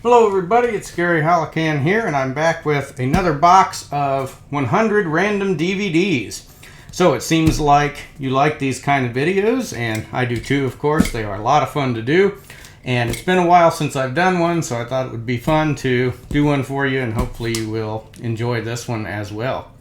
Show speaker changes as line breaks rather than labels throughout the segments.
Hello everybody, it's Gary Holican here, and I'm back with another box of 100 random DVDs. So it seems like you like these kind of videos, and I do too, of course. They are a lot of fun to do, and it's been a while since I've done one, so I thought it would be fun to do one for you, and hopefully you will enjoy this one as well.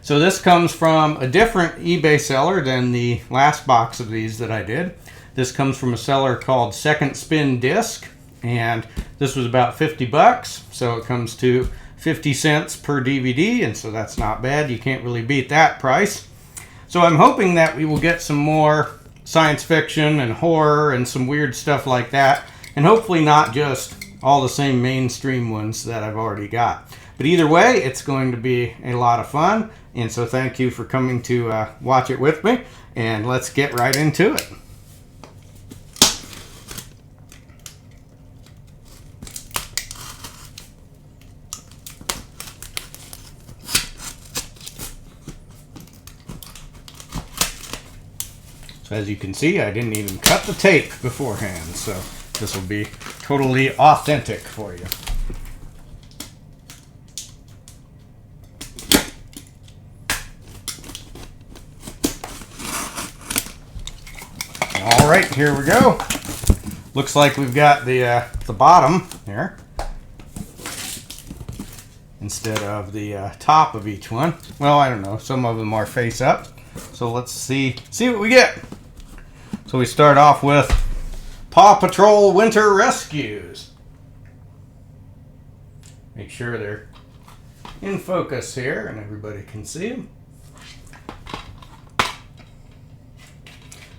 So this comes from a different eBay seller than the last box of these that I did. This comes from a seller called Second Spin Disc, and this was about 50 bucks, so it comes to 50 cents per DVD, and so that's not bad. You can't really beat that price. So I'm hoping that we will get some more science fiction and horror and some weird stuff like that, and hopefully not just all the same mainstream ones that I've already got. But either way, it's going to be a lot of fun, and so thank you for coming to watch it with me, and let's get right into it. As you can see, I didn't even cut the tape beforehand, so this will be totally authentic for you. All right, here we go. Looks like we've got the bottom here instead of the top of each one. Well, I don't know. Some of them are face up. So let's see what we get. So we start off with Paw Patrol Winter Rescues. Make sure they're in focus here and everybody can see them.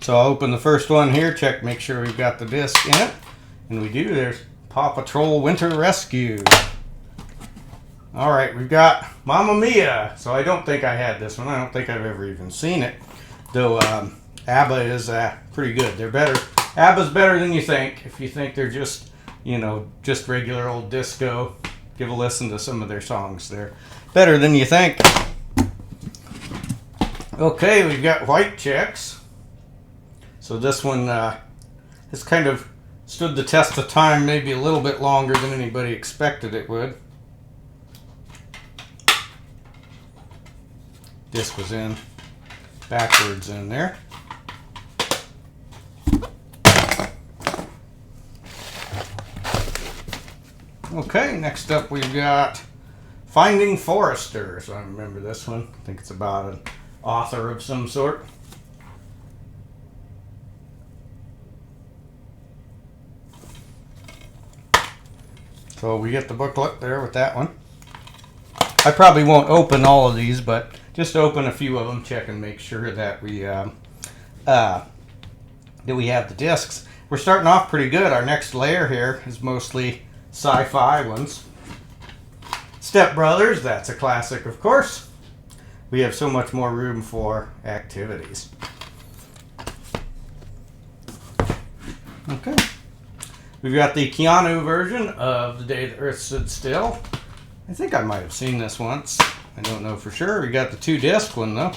So I'll open the first one here, make sure we've got the disc in it. And we do. There's Paw Patrol Winter Rescues. Alright, we've got Mamma Mia. So I don't think I had this one. I don't think I've ever even seen it. Though ABBA is pretty good. They're better. ABBA's better than you think. If you think they're just, just regular old disco, give a listen to some of their songs. They're better than you think. Okay, we've got White Chicks. So this one has kind of stood the test of time, maybe a little bit longer than anybody expected it would. Disc was in backwards in there. Okay, next up we've got Finding Forrester. So I remember this one. I think it's about an author of some sort. So we get the booklet there with that one. I probably won't open all of these, but just open a few of them, check and make sure that we have the discs. We're starting off pretty good. Our next layer here is mostly sci-fi ones. Step Brothers, that's a classic, of course. We have so much more room for activities. Okay. We've got the Keanu version of The Day the Earth Stood Still. I think I might have seen this once. I don't know for sure. We got the 2-disc one though.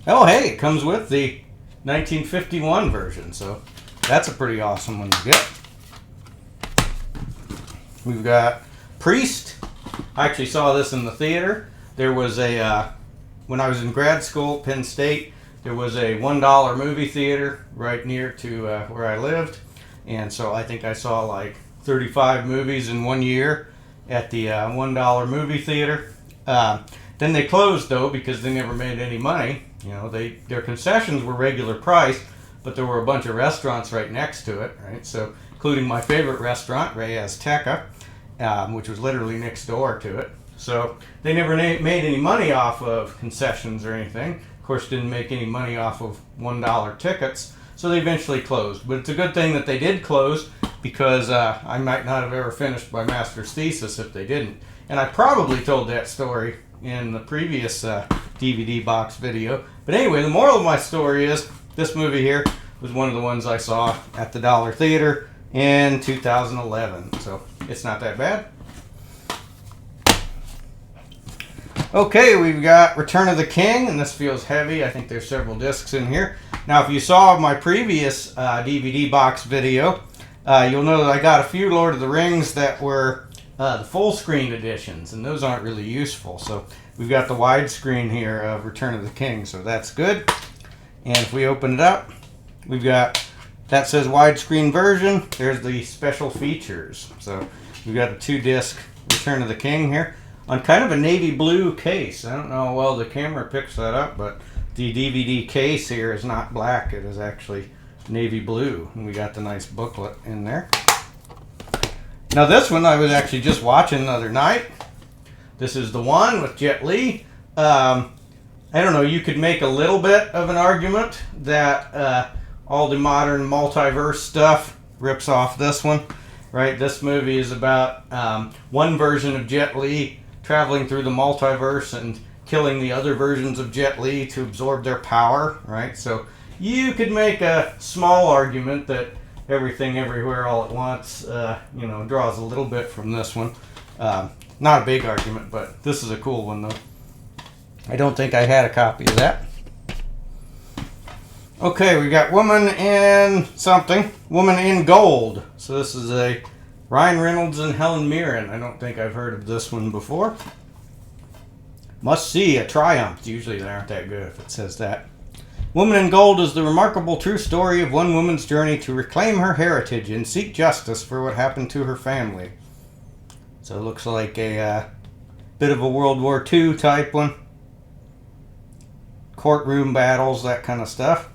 Oh hey, it comes with the 1951 version, so that's a pretty awesome one to get. We've got Priest. I actually saw this in the theater. There was when I was in grad school at Penn State, there was a $1 movie theater right near to where I lived, and so I think I saw like 35 movies in 1 year at the $1 movie theater. Then they closed though because they never made any money. Their concessions were regular price, but there were a bunch of restaurants right next to it, right? So including my favorite restaurant, Ray Azteca, which was literally next door to it. So they never made any money off of concessions or anything. Of course, didn't make any money off of $1 tickets. So they eventually closed. But it's a good thing that they did close, because I might not have ever finished my master's thesis if they didn't. And I probably told that story in the previous DVD box video. But anyway, the moral of my story is this movie here was one of the ones I saw at the Dollar Theater in 2011. So it's not that bad. Okay, we've got Return of the King, and this feels heavy. I think there's several discs in here. Now, if you saw my previous DVD box video, You'll know that I got a few Lord of the Rings that were the full screen editions, and those aren't really useful. So we've got the widescreen here of Return of the King, so that's good. And if we open it up, we've got, that says widescreen version. There's the special features. So we've got a 2-disc Return of the King here on kind of a navy blue case. I don't know how well the camera picks that up, but the DVD case here is not black. It is actually navy blue. And we got the nice booklet in there. Now this one I was actually just watching the other night. This is the one with Jet Li. I don't know, you could make a little bit of an argument that all the modern multiverse stuff rips off this one, right? This movie is about one version of Jet Li traveling through the multiverse and killing the other versions of Jet Li to absorb their power, right? So you could make a small argument that Everything Everywhere All at Once, draws a little bit from this one. Not a big argument, but this is a cool one though. I don't think I had a copy of that. Okay, we got Woman in something. Woman in Gold. So this is a Ryan Reynolds and Helen Mirren. I don't think I've heard of this one before. Must see, a triumph. Usually they aren't that good if it says that. Woman in Gold is the remarkable true story of one woman's journey to reclaim her heritage and seek justice for what happened to her family. So it looks like a bit of a World War II type one. Courtroom battles, that kind of stuff.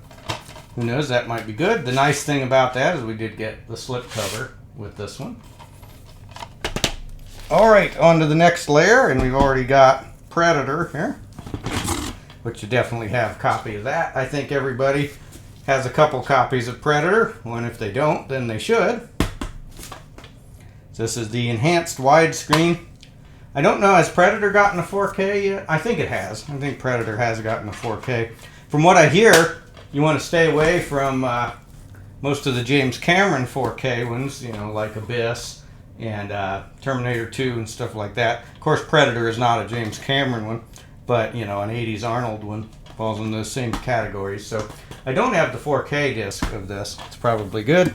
Who knows, that might be good. The nice thing about that is we did get the slipcover with this one. Alright, on to the next layer, and we've already got Predator here, which you definitely have a copy of that. I think everybody has a couple copies of Predator. One, if they don't, then they should. So this is the enhanced widescreen. I don't know, has Predator gotten a 4K yet? I think it has. I think Predator has gotten a 4K. From what I hear, you want to stay away from most of the James Cameron 4K ones, like Abyss and Terminator 2 and stuff like that. Of course, Predator is not a James Cameron one, but, an 80s Arnold one falls in those same categories. So I don't have the 4K disc of this. It's probably good.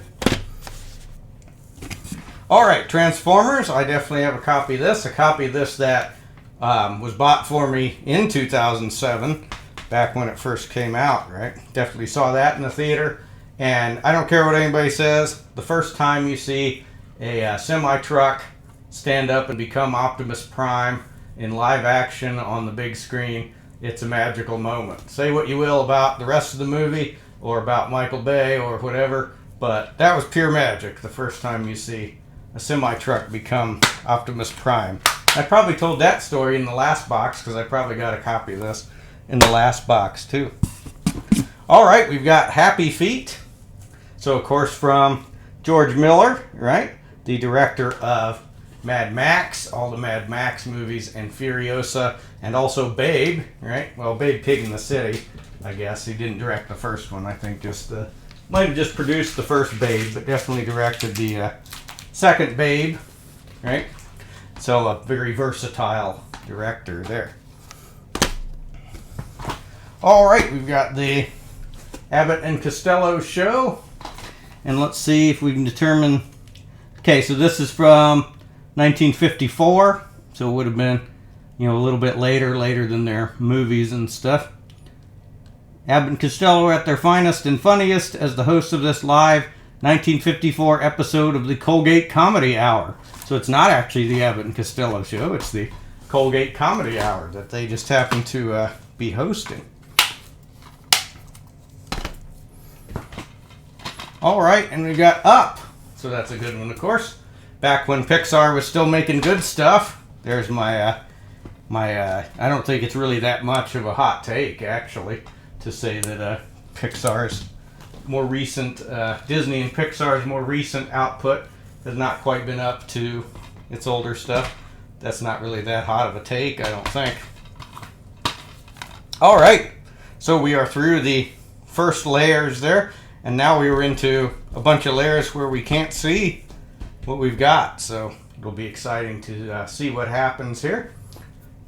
Alright, Transformers. I definitely have a copy of this. A copy of this that was bought for me in 2007, back when it first came out, right? Definitely saw that in the theater. And I don't care what anybody says, the first time you see a semi-truck stand up and become Optimus Prime in live action on the big screen, it's a magical moment. Say what you will about the rest of the movie or about Michael Bay or whatever, but that was pure magic the first time you see a semi-truck become Optimus Prime. I probably told that story in the last box because I probably got a copy of this in the last box too. Alright, we've got Happy Feet. So of course from George Miller, right? The director of Mad Max, all the Mad Max movies, and Furiosa, and also Babe, right? Well, Babe Pig in the City, I guess. He didn't direct the first one. I think might have just produced the first Babe, but definitely directed the second Babe, right? So a very versatile director there. Alright, we've got the Abbott and Costello Show. And let's see if we can determine... Okay, so this is from 1954. So it would have been, a little bit later than their movies and stuff. Abbott and Costello are at their finest and funniest as the hosts of this live 1954 episode of the Colgate Comedy Hour. So it's not actually the Abbott and Costello Show. It's the Colgate Comedy Hour that they just happen to be hosting. Alright, and we got Up. So that's a good one, of course. Back when Pixar was still making good stuff. There's my I don't think it's really that much of a hot take, actually, to say that Pixar's more recent, Disney and Pixar's more recent output has not quite been up to its older stuff. That's not really that hot of a take, I don't think. Alright, so we are through the first layers there. And now we were into a bunch of layers where we can't see what we've got. So it'll be exciting to see what happens here.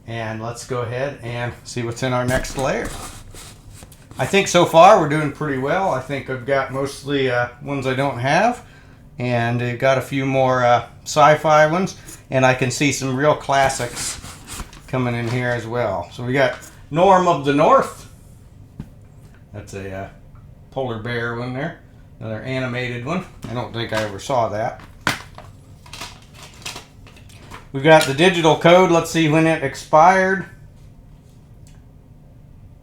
And let's go ahead and see what's in our next layer. I think so far we're doing pretty well. I think I've got mostly ones I don't have. and it got a few more sci-fi ones, and I can see some real classics coming in here as well. So we got Norm of the North. That's a polar bear one there. Another animated one. I don't think I ever saw that. We've got the digital code. Let's see when it expired.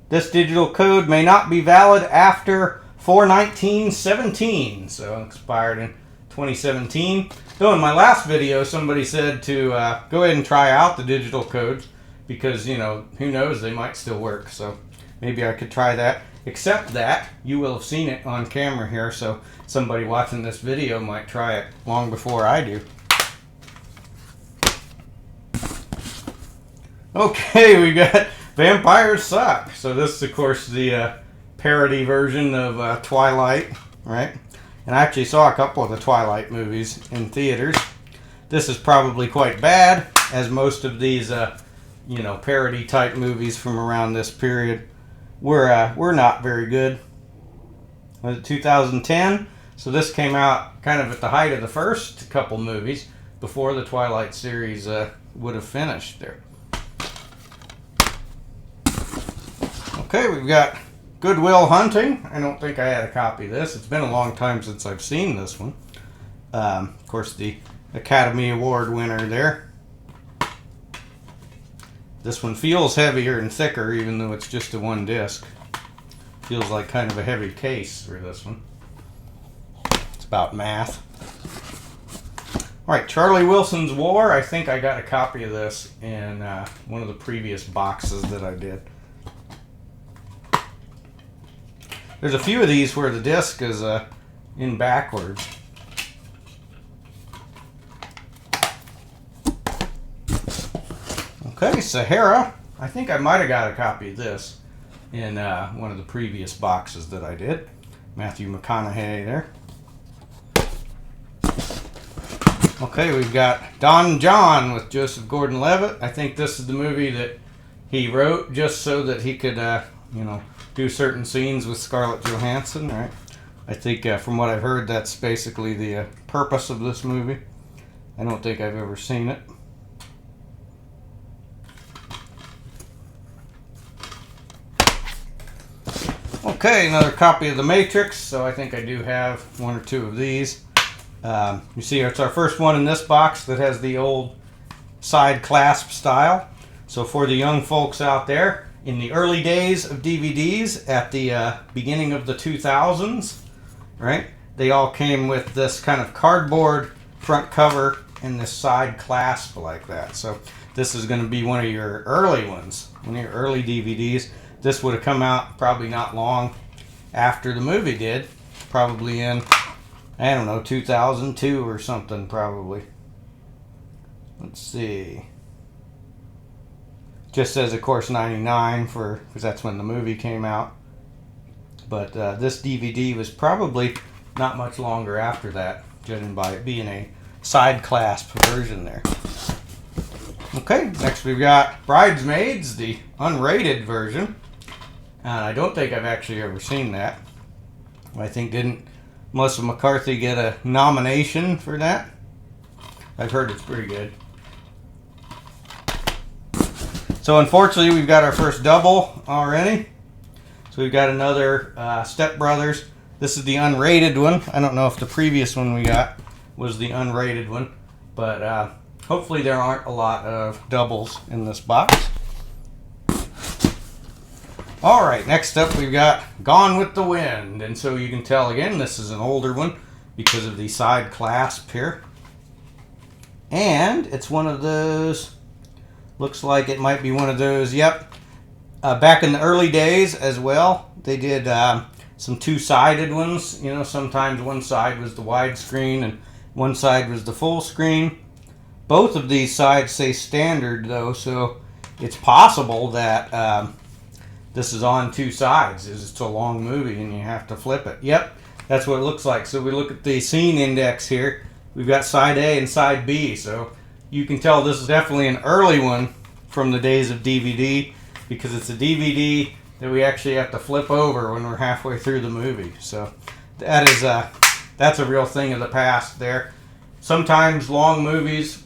This digital code may not be valid after 4/19/17. So it expired in 2017. So in my last video, somebody said to go ahead and try out the digital codes because, you know, who knows, they might still work. So maybe I could try that. Except that you will have seen it on camera here, so somebody watching this video might try it long before I do. Okay, we got Vampires Suck. So this is, of course, the parody version of Twilight, right? And I actually saw a couple of the Twilight movies in theaters. This is probably quite bad, as most of these, you know, parody type movies from around this period were not very good. Was it 2010? So this came out kind of at the height of the first couple movies before the Twilight series would have finished there. Okay, we've got Good Will Hunting. I don't think I had a copy of this. It's been a long time since I've seen this one. Of course, the Academy Award winner there. This one feels heavier and thicker, even though it's just a one disc. Feels like kind of a heavy case for this one. It's about math. Alright, Charlie Wilson's War. I think I got a copy of this in one of the previous boxes that I did. There's a few of these where the disc is in backwards. Okay, Sahara. I think I might have got a copy of this in one of the previous boxes that I did. Matthew McConaughey there. Okay, we've got Don John with Joseph Gordon-Levitt. I think this is the movie that he wrote just so that he could, you know, do certain scenes with Scarlett Johansson, right? I think from what I've heard, that's basically the purpose of this movie. I don't think I've ever seen it. Okay, another copy of The Matrix. So I think I do have one or two of these. You see, it's our first one in this box that has the old side clasp style. So for the young folks out there, in the early days of DVDs, at the beginning of the 2000s, right, they all came with this kind of cardboard front cover and this side clasp like that. So this is going to be one of your early ones, one of your early DVDs. This would have come out probably not long after the movie did, probably in, I don't know, 2002 or something probably. Let's see. Just says, of course, 99 because that's when the movie came out. But this DVD was probably not much longer after that, judging by it being a side clasp version there. Okay, next we've got Bridesmaids, the unrated version. And I don't think I've actually ever seen that. I think didn't Melissa McCarthy get a nomination for that? I've heard it's pretty good. So unfortunately, we've got our first double already. So we've got another Step Brothers. This is the unrated one. I don't know if the previous one we got was the unrated one, but hopefully there aren't a lot of doubles in this box. All right, next up we've got Gone with the Wind. And so you can tell again, this is an older one because of the side clasp here. And it's one of those, looks like it might be one of those, yep. Back in the early days as well, they did some two-sided ones. You know, sometimes one side was the widescreen and one side was the full screen. Both of these sides say standard though, so it's possible that this is on two sides. It's a long movie and you have to flip it. Yep, that's what it looks like. So we look at the scene index here. We've got side A and side B. So you can tell this is definitely an early one from the days of DVD because it's a DVD that we actually have to flip over when we're halfway through the movie. So that is that's a real thing of the past there. Sometimes long movies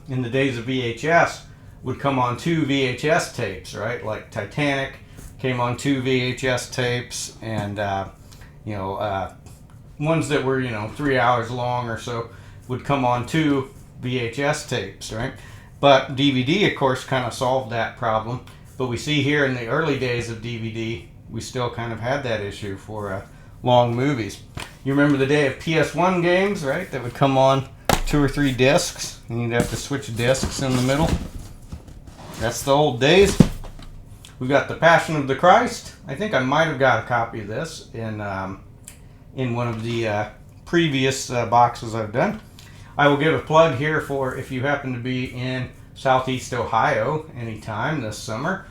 in the days of VHS would come on 2 VHS tapes, right? Like Titanic came on 2 VHS tapes, and ones that were 3 hours long or so would come on 2 VHS tapes, right? But DVD, of course, kind of solved that problem. But we see here in the early days of DVD, we still kind of had that issue for long movies. You remember the day of PS1 games, right? That would come on 2 or 3 discs, and you'd have to switch discs in the middle. That's the old days. We got The Passion of the Christ. I think I might have got a copy of this in one of the previous boxes I've done. I will give a plug here for if you happen to be in Southeast Ohio anytime this summer,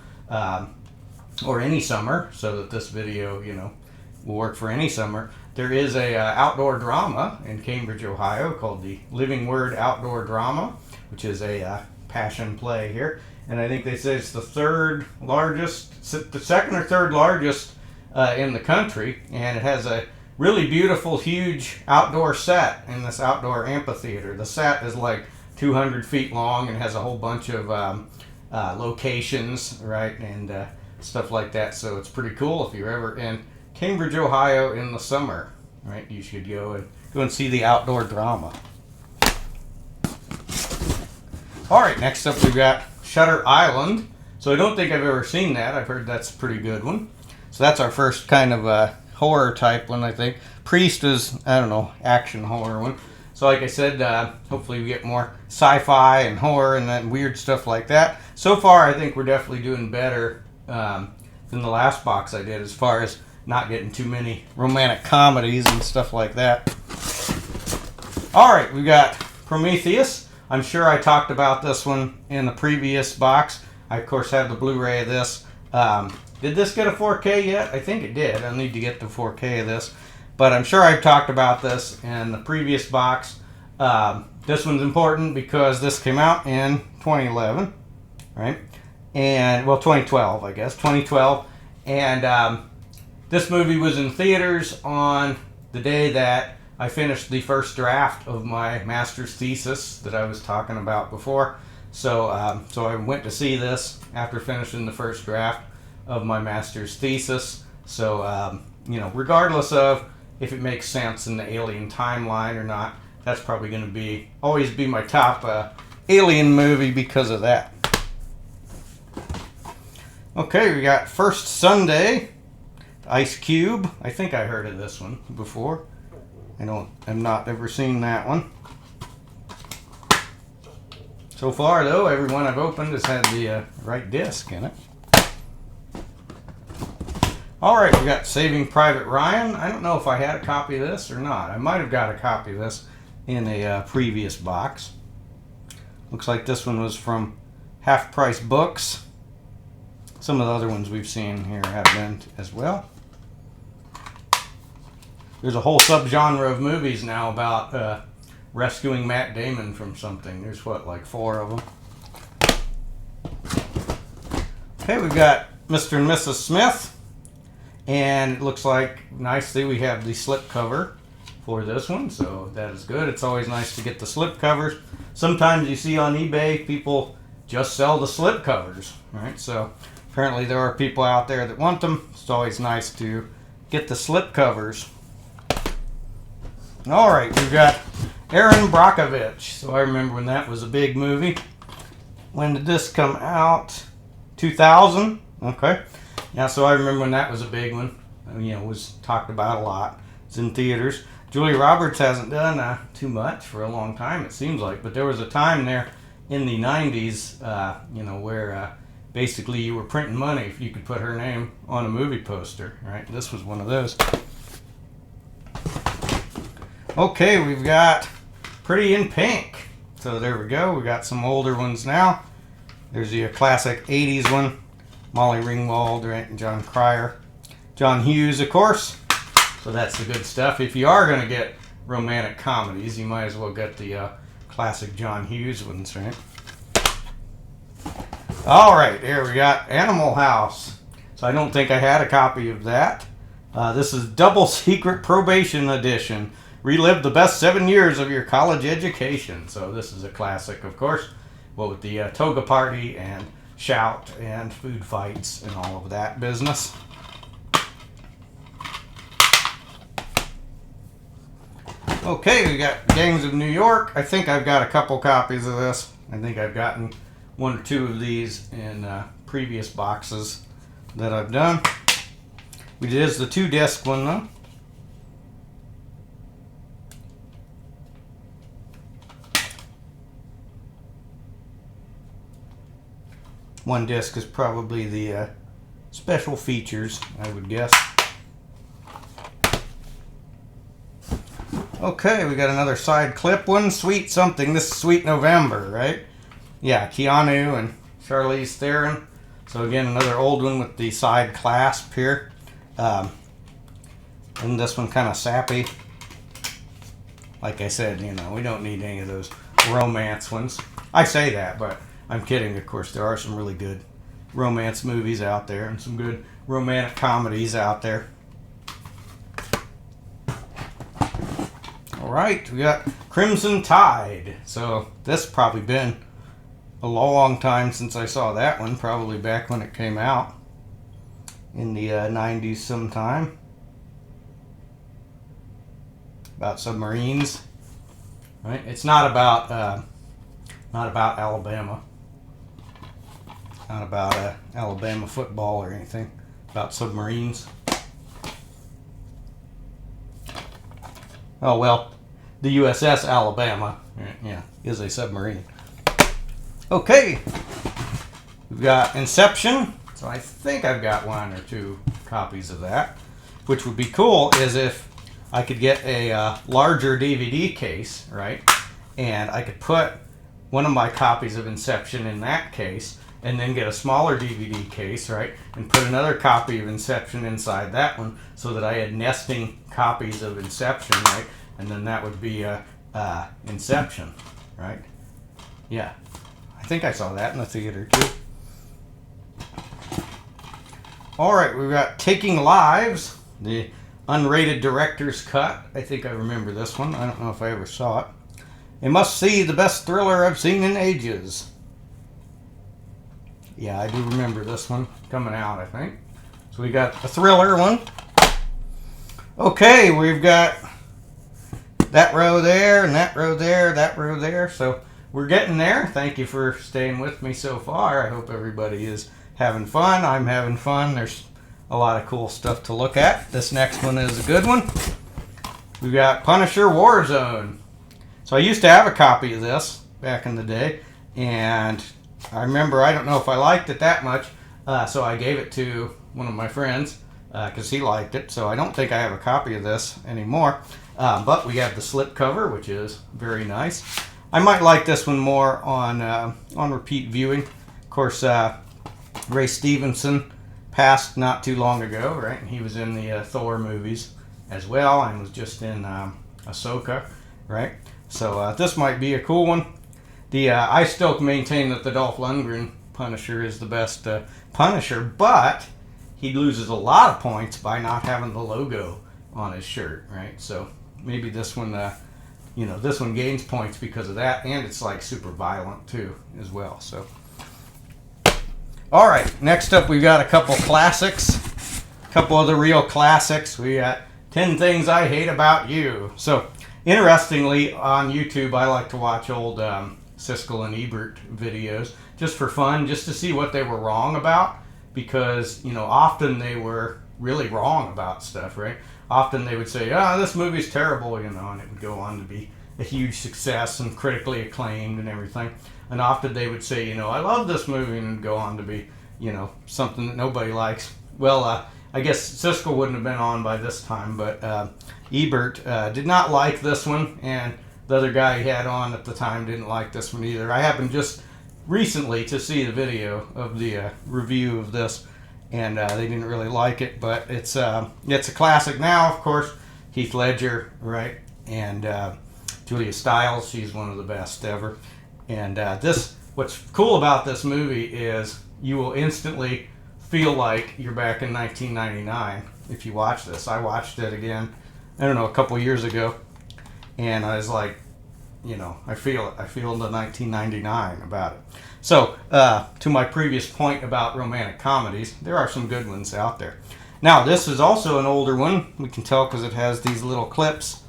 or any summer, so that this video, will work for any summer. There is a outdoor drama in Cambridge, Ohio called the Living Word Outdoor Drama, which is a passion play here. And I think they say it's the second or third largest in the country, and it has a really beautiful, huge outdoor set in this outdoor amphitheater. The set is like 200 feet long and has a whole bunch of locations, right, and stuff like that. So it's pretty cool if you're ever in Cambridge, Ohio in the summer, right? You should go and see the outdoor drama. All right, next up we've got Shutter Island. So I don't think I've ever seen that. I've heard that's a pretty good one. So that's our first kind of horror type one, I think. Priest is, I don't know, action horror one. So like I said, hopefully we get more sci-fi and horror and that weird stuff like that. So far, I think we're definitely doing better than the last box I did as far as not getting too many romantic comedies and stuff like that. All right, we got Prometheus. I'm sure I talked about this one in the previous box. I, of course, have the Blu-ray of this. Did this get a 4K yet? I think it did. I'll need to get the 4K of this. But I'm sure I've talked about this in the previous box. This one's important because this came out in 2011, right? And, well, 2012, I guess. 2012. And this movie was in theaters on the day that I finished the first draft of my master's thesis that I was talking about before. So I went to see this after finishing the first draft of my master's thesis. So, regardless of if it makes sense in the Alien timeline or not, that's probably going to always be my top Alien movie because of that. Okay, we got First Sunday, Ice Cube. I think I heard of this one before. I've not ever seen that one. So far, though, every one I've opened has had the right disc in it. All right, we got Saving Private Ryan. I don't know if I had a copy of this or not. I might have got a copy of this in a previous box. Looks like this one was from Half Price Books. Some of the other ones we've seen here have been as well. There's a whole subgenre of movies now about rescuing Matt Damon from something. There's like 4 of them. Okay, we've got Mr. and Mrs. Smith. And it looks like, nicely, we have the slipcover for this one. So that is good. It's always nice to get the slipcovers. Sometimes you see on eBay, people just sell the slipcovers, right? So apparently there are people out there that want them. It's always nice to get the slipcovers. All right, we've got Aaron Brockovich. So I remember when that was a big movie. When did this come out? 2000? Okay. Yeah, so I remember when that was a big one. It was talked about a lot. It's in theaters. Julia Roberts hasn't done too much for a long time, it seems like. But there was a time there in the 90s, where basically you were printing money if you could put her name on a movie poster, right? This was one of those. Okay, we've got Pretty in Pink. So there we go. We got some older ones now. There's the classic 80s one. Molly Ringwald, right, and John Cryer. John Hughes, of course. So that's the good stuff. If you are going to get romantic comedies, you might as well get the classic John Hughes ones, right? All right, here we got Animal House. So I don't think I had a copy of that. This is Double Secret Probation Edition. relive the best 7 years of your college education. So this is a classic, of course. Well, with the toga party and shout and food fights and all of that business. Okay, we got Gangs of New York. I think I've got a couple copies of this. I think I've gotten 1 or 2 of these in previous boxes that I've done. It is the 2-disc one though. One disc is probably the special features, I would guess. Okay, we got another side clip one. Sweet something. This is Sweet November, right? Yeah, Keanu and Charlize Theron. So again, another old one with the side clasp here. And this one kind of sappy. Like I said, you know, we don't need any of those romance ones. I say that, but I'm kidding. Of course, there are some really good romance movies out there and some good romantic comedies out there. All right, we got Crimson Tide. So this probably been a long time since I saw that one. Probably back when it came out in the 90s sometime. About submarines, right? It's not about Alabama. Not about Alabama football or anything. About submarines. Oh well, the USS Alabama, yeah, is a submarine. Okay, we've got Inception. So I think I've got 1 or 2 copies of that. Which would be cool is if I could get a larger DVD case, right? And I could put one of my copies of Inception in that case, and then get a smaller DVD case, right? And put another copy of Inception inside that one, so that I had nesting copies of Inception, right? And then that would be Inception, right? Yeah. I think I saw that in the theater too. Alright, we've got Taking Lives, the unrated director's cut. I think I remember this one. I don't know if I ever saw it. A must-see, the best thriller I've seen in ages. Yeah, I do remember this one coming out, I think. So we got a thriller one. Okay, we've got that row there, and that row there, that row there. So we're getting there. Thank you for staying with me so far. I hope everybody is having fun. I'm having fun. There's a lot of cool stuff to look at. This next one is a good one. We've got Punisher Warzone. So I used to have a copy of this back in the day, and I remember, I don't know if I liked it that much, so I gave it to one of my friends because he liked it. So I don't think I have a copy of this anymore, but we have the slip cover, which is very nice. I might like this one more on repeat viewing. Of course, Ray Stevenson passed not too long ago, right? And he was in the Thor movies as well, and was just in Ahsoka, right? So this might be a cool one. I still maintain that the Dolph Lundgren Punisher is the best Punisher, but he loses a lot of points by not having the logo on his shirt, right? So maybe this one, this one gains points because of that, and it's like super violent too, as well. So, all right, next up we've got a couple classics, a couple of the real classics. We got 10 Things I Hate About You. So, interestingly, on YouTube, I like to watch old Siskel and Ebert videos just for fun, just to see what they were wrong about, because, often they were really wrong about stuff, right? Often they would say, this movie's terrible, and it would go on to be a huge success and critically acclaimed and everything. And often they would say, I love this movie, and go on to be, something that nobody likes. Well, I guess Siskel wouldn't have been on by this time, but Ebert did not like this one, and the other guy he had on at the time didn't like this one either. I happened just recently to see the video of the review of this, and they didn't really like it, but it's a classic now, of course. Heath Ledger, right, and Julia Stiles, she's one of the best ever. And what's cool about this movie is you will instantly feel like you're back in 1999 if you watch this. I watched it again, I don't know, a couple years ago, and I was like, you know, I feel it. I feel the 1999 about it. So, to my previous point about romantic comedies, there are some good ones out there. Now, this is also an older one. We can tell because it has these little clips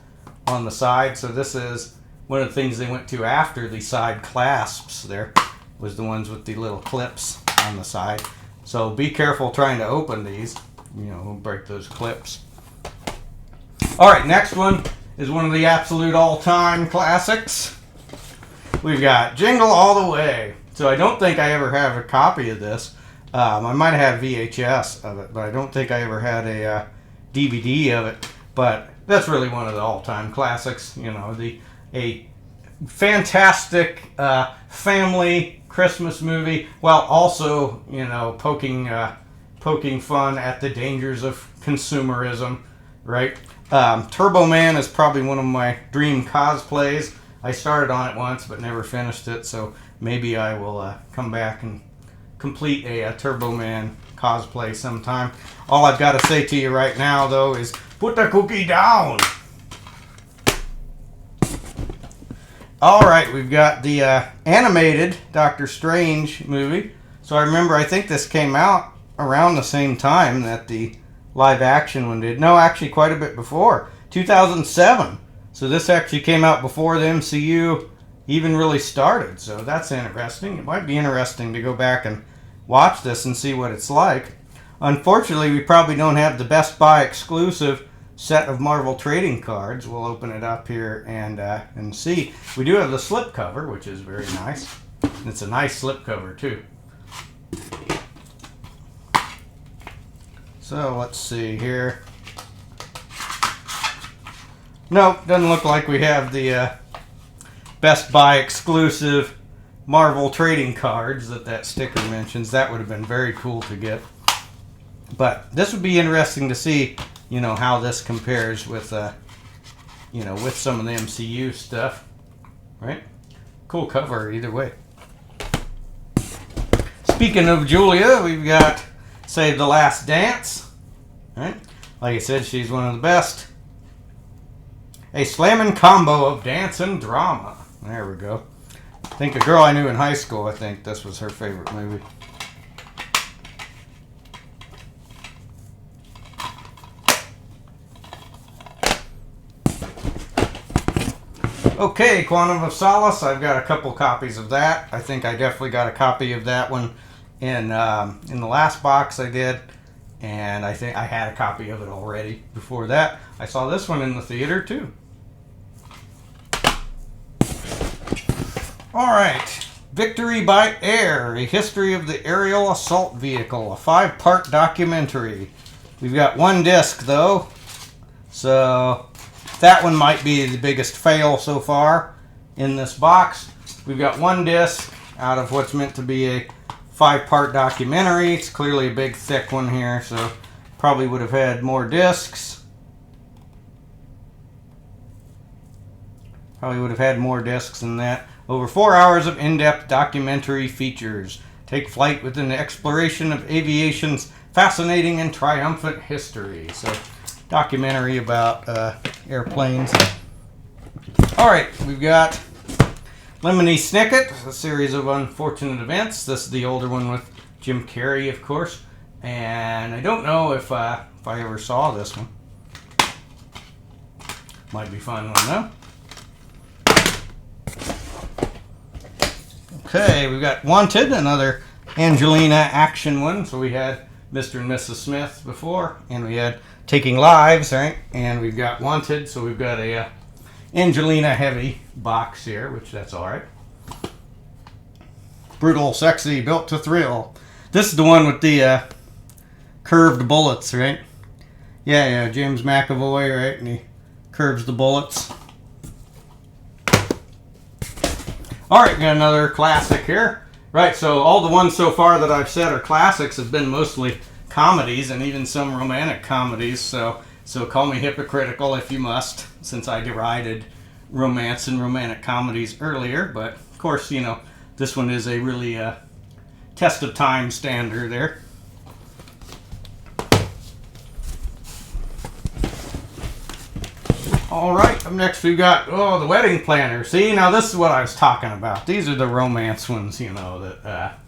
on the side. So this is one of the things they went to after the side clasps there, was the ones with the little clips on the side. So be careful trying to open these. You know, we'll break those clips. All right, next one is one of the absolute all-time classics. We've got Jingle All the Way. So I don't think I ever have a copy of this. I might have had VHS of it, but I don't think I ever had a DVD of it. But that's really one of the all-time classics. You know, a fantastic family Christmas movie, while also, you know, poking fun at the dangers of consumerism, right? Turbo Man is probably one of my dream cosplays. I started on it once but never finished it, so maybe I will come back and complete a Turbo Man cosplay sometime. All I've got to say to you right now, though, is put the cookie down! Alright, we've got the animated Doctor Strange movie. So I remember, I think this came out around the same time that the live action one did. No, actually quite a bit before. 2007. So this actually came out before the MCU even really started. So that's interesting. It might be interesting to go back and watch this and see what it's like. Unfortunately, we probably don't have the Best Buy exclusive set of Marvel trading cards. We'll open it up here and see. We do have the slipcover, which is very nice. It's a nice slipcover too. So let's see here. Nope, doesn't look like we have the Best Buy exclusive Marvel trading cards that sticker mentions. That would have been very cool to get. But this would be interesting to see, you know, how this compares with, you know, with some of the MCU stuff, right? Cool cover either way. Speaking of Julia, we've got Save the Last Dance, right? Like I said, she's one of the best. A slamming combo of dance and drama. There we go. I think a girl I knew in high school, I think this was her favorite movie. Okay, Quantum of Solace. I've got a couple copies of that. I think I definitely got a copy of that one in the last box I did. And I think I had a copy of it already before that. I saw this one in the theater too. Alright, Victory by Air, a history of the aerial assault vehicle, a 5-part documentary. We've got one disc though, so that one might be the biggest fail so far in this box. We've got one disc out of what's meant to be a 5-part documentary. It's clearly a big thick one here, so probably would have had more discs. Probably would have had more discs than that. Over 4 hours of in-depth documentary features. Take flight within the exploration of aviation's fascinating and triumphant history. So, documentary about airplanes. Alright, we've got Lemony Snicket, a series of unfortunate events. This is the older one with Jim Carrey, of course. And I don't know if I ever saw this one. Might be fun one though. Okay, we've got Wanted, another Angelina action one. So we had Mr. and Mrs. Smith before, and we had Taking Lives, right? And we've got Wanted, so we've got a Angelina heavy box here, which that's all right. Brutal, sexy, built to thrill. This is the one with the curved bullets, right? Yeah, James McAvoy, right? And he curves the bullets. All right, got another classic here. Right, so all the ones so far that I've said are classics have been mostly comedies and even some romantic comedies. So call me hypocritical if you must, since I derided romance and romantic comedies earlier. But of course, you know, this one is a really test of time stander there. All right, up next we got, the Wedding Planner. See, now this is what I was talking about. These are the romance ones, you know, that,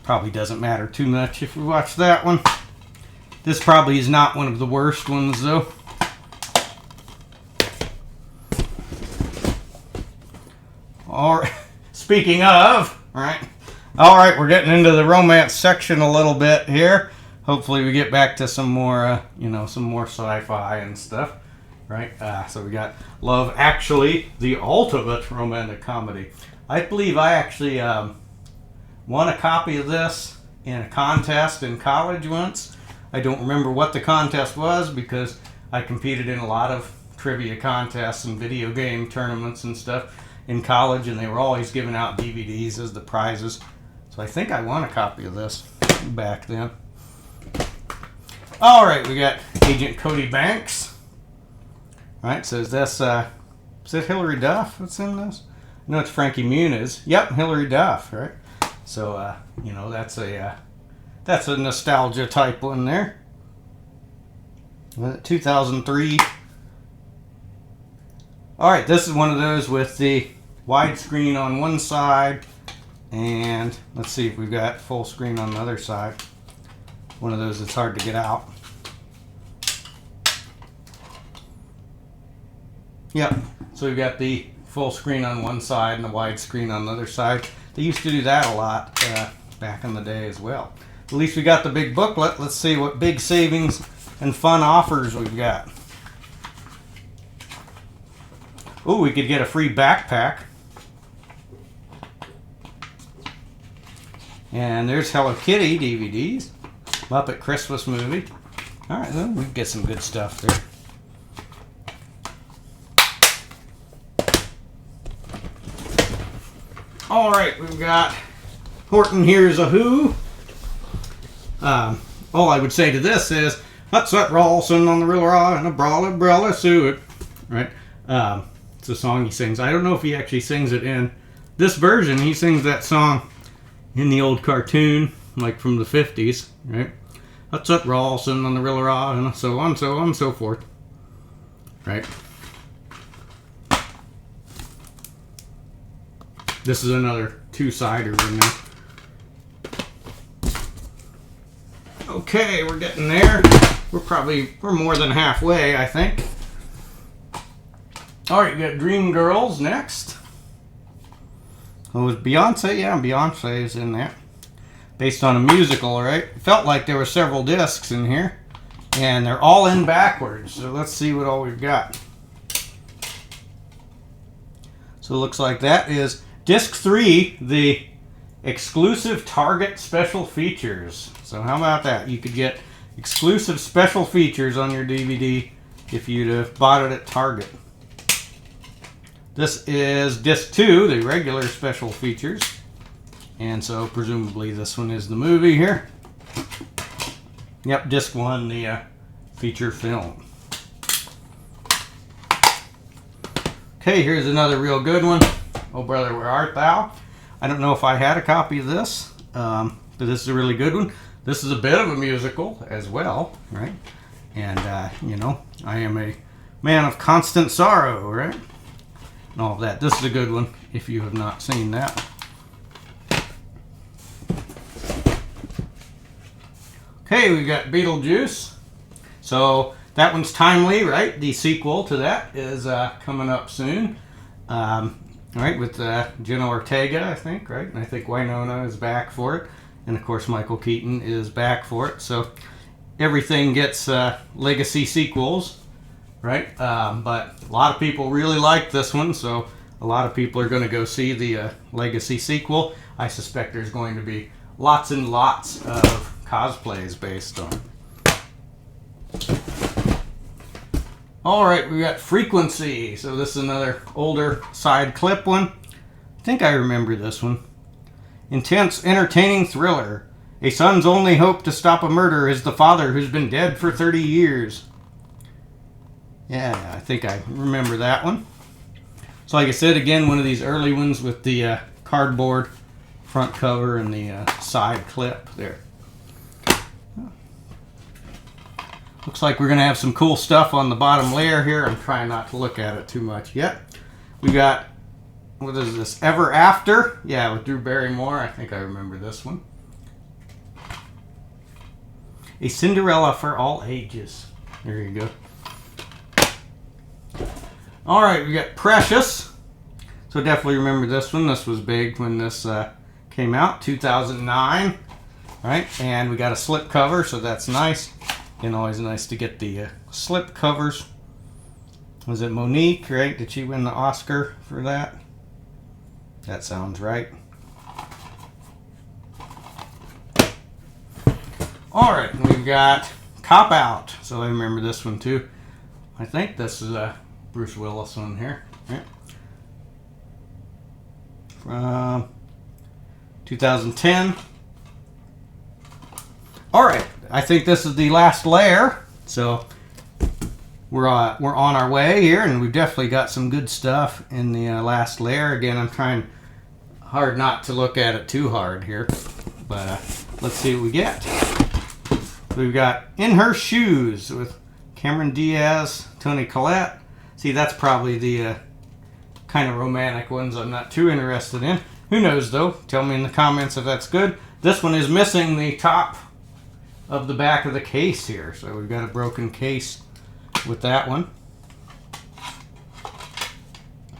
probably doesn't matter too much if we watch that one. This probably is not one of the worst ones, though. All right, speaking of, right? All right, we're getting into the romance section a little bit here. Hopefully we get back to some more, some more sci-fi and stuff. Right, so we got Love Actually, the ultimate romantic comedy. I believe I actually won a copy of this in a contest in college once. I don't remember what the contest was because I competed in a lot of trivia contests and video game tournaments and stuff in college, and they were always giving out DVDs as the prizes. So I think I won a copy of this back then. All right, we got Agent Cody Banks. Right, so is this it Hilary Duff that's in this? No, it's Frankie Muniz. Yep, Hilary Duff, right? So, that's a nostalgia type one there. 2003. All right, this is one of those with the widescreen on one side, and let's see if we've got full screen on the other side. One of those that's hard to get out. Yep, so we've got the full screen on one side and the widescreen on the other side. They used to do that a lot back in the day as well. At least we got the big booklet. Let's see what big savings and fun offers we've got. Ooh, we could get a free backpack. And there's Hello Kitty DVDs. Muppet Christmas movie. All right, then we can get some good stuff there. All right, we've got Horton Hears a Who. All I would say to this is, "What's that Rawlson on the real raw and a brawler suit?" Right? It's a song he sings. I don't know if he actually sings it in this version. He sings that song in the old cartoon, like from the 50s, right? "What's that Rawlson on the real raw and so on, so forth." Right? This is another two-sider in there. Okay, we're getting there. We're more than halfway, I think. All right, we got Dreamgirls next. Oh, was Beyonce? Yeah, Beyonce is in there. Based on a musical, right? Felt like there were several discs in here, and they're all in backwards. So let's see what all we've got. So it looks like that is Disc 3, the exclusive Target special features. So how about that? You could get exclusive special features on your DVD if you'd have bought it at Target. This is Disc 2, the regular special features. And so presumably this one is the movie here. Yep, Disc 1, the feature film. Okay, here's another real good one. Oh Brother, Where Art Thou? I don't know if I had a copy of this, but this is a really good one. This is a bit of a musical as well, right? And, I am a man of constant sorrow, right? And all of that. This is a good one if you have not seen that. Okay, we got Beetlejuice. So that one's timely, right? The sequel to that is coming up soon. Right, with Jenna Ortega, I think, right? And I think Winona is back for it. And, of course, Michael Keaton is back for it. So everything gets legacy sequels, right? But a lot of people really like this one, so a lot of people are going to go see the legacy sequel. I suspect there's going to be lots and lots of cosplays based on it. All right, we got Frequency. So this is another older side clip one. I think I remember this one. Intense, entertaining thriller. A son's only hope to stop a murder is the father who's been dead for 30 years. Yeah, I think I remember that one. So like I said, again, one of these early ones with the cardboard front cover and the side clip there. Looks like we're going to have some cool stuff on the bottom layer here. I'm trying not to look at it too much yet. We got, what is this, Ever After? Yeah, with Drew Barrymore. I think I remember this one. A Cinderella for All Ages. There you go. All right, we got Precious. So definitely remember this one. This was big when this came out, 2009. Right, and we got a slip cover, so that's nice. And always nice to get the slip covers. Was it Monique, right? Did she win the Oscar for that? That sounds right. All right, we've got Cop Out. So I remember this one too. I think this is a Bruce Willis one here. Right? From 2010. All right, I think this is the last layer. So we're on our way here, and we've definitely got some good stuff in the last layer. Again, I'm trying hard not to look at it too hard here, but let's see what we get. We've got In Her Shoes with Cameron Diaz, Toni Collette. See, that's probably the kind of romantic ones I'm not too interested in. Who knows, though? Tell me in the comments if that's good. This one is missing the top of the back of the case here. So we've got a broken case with that one.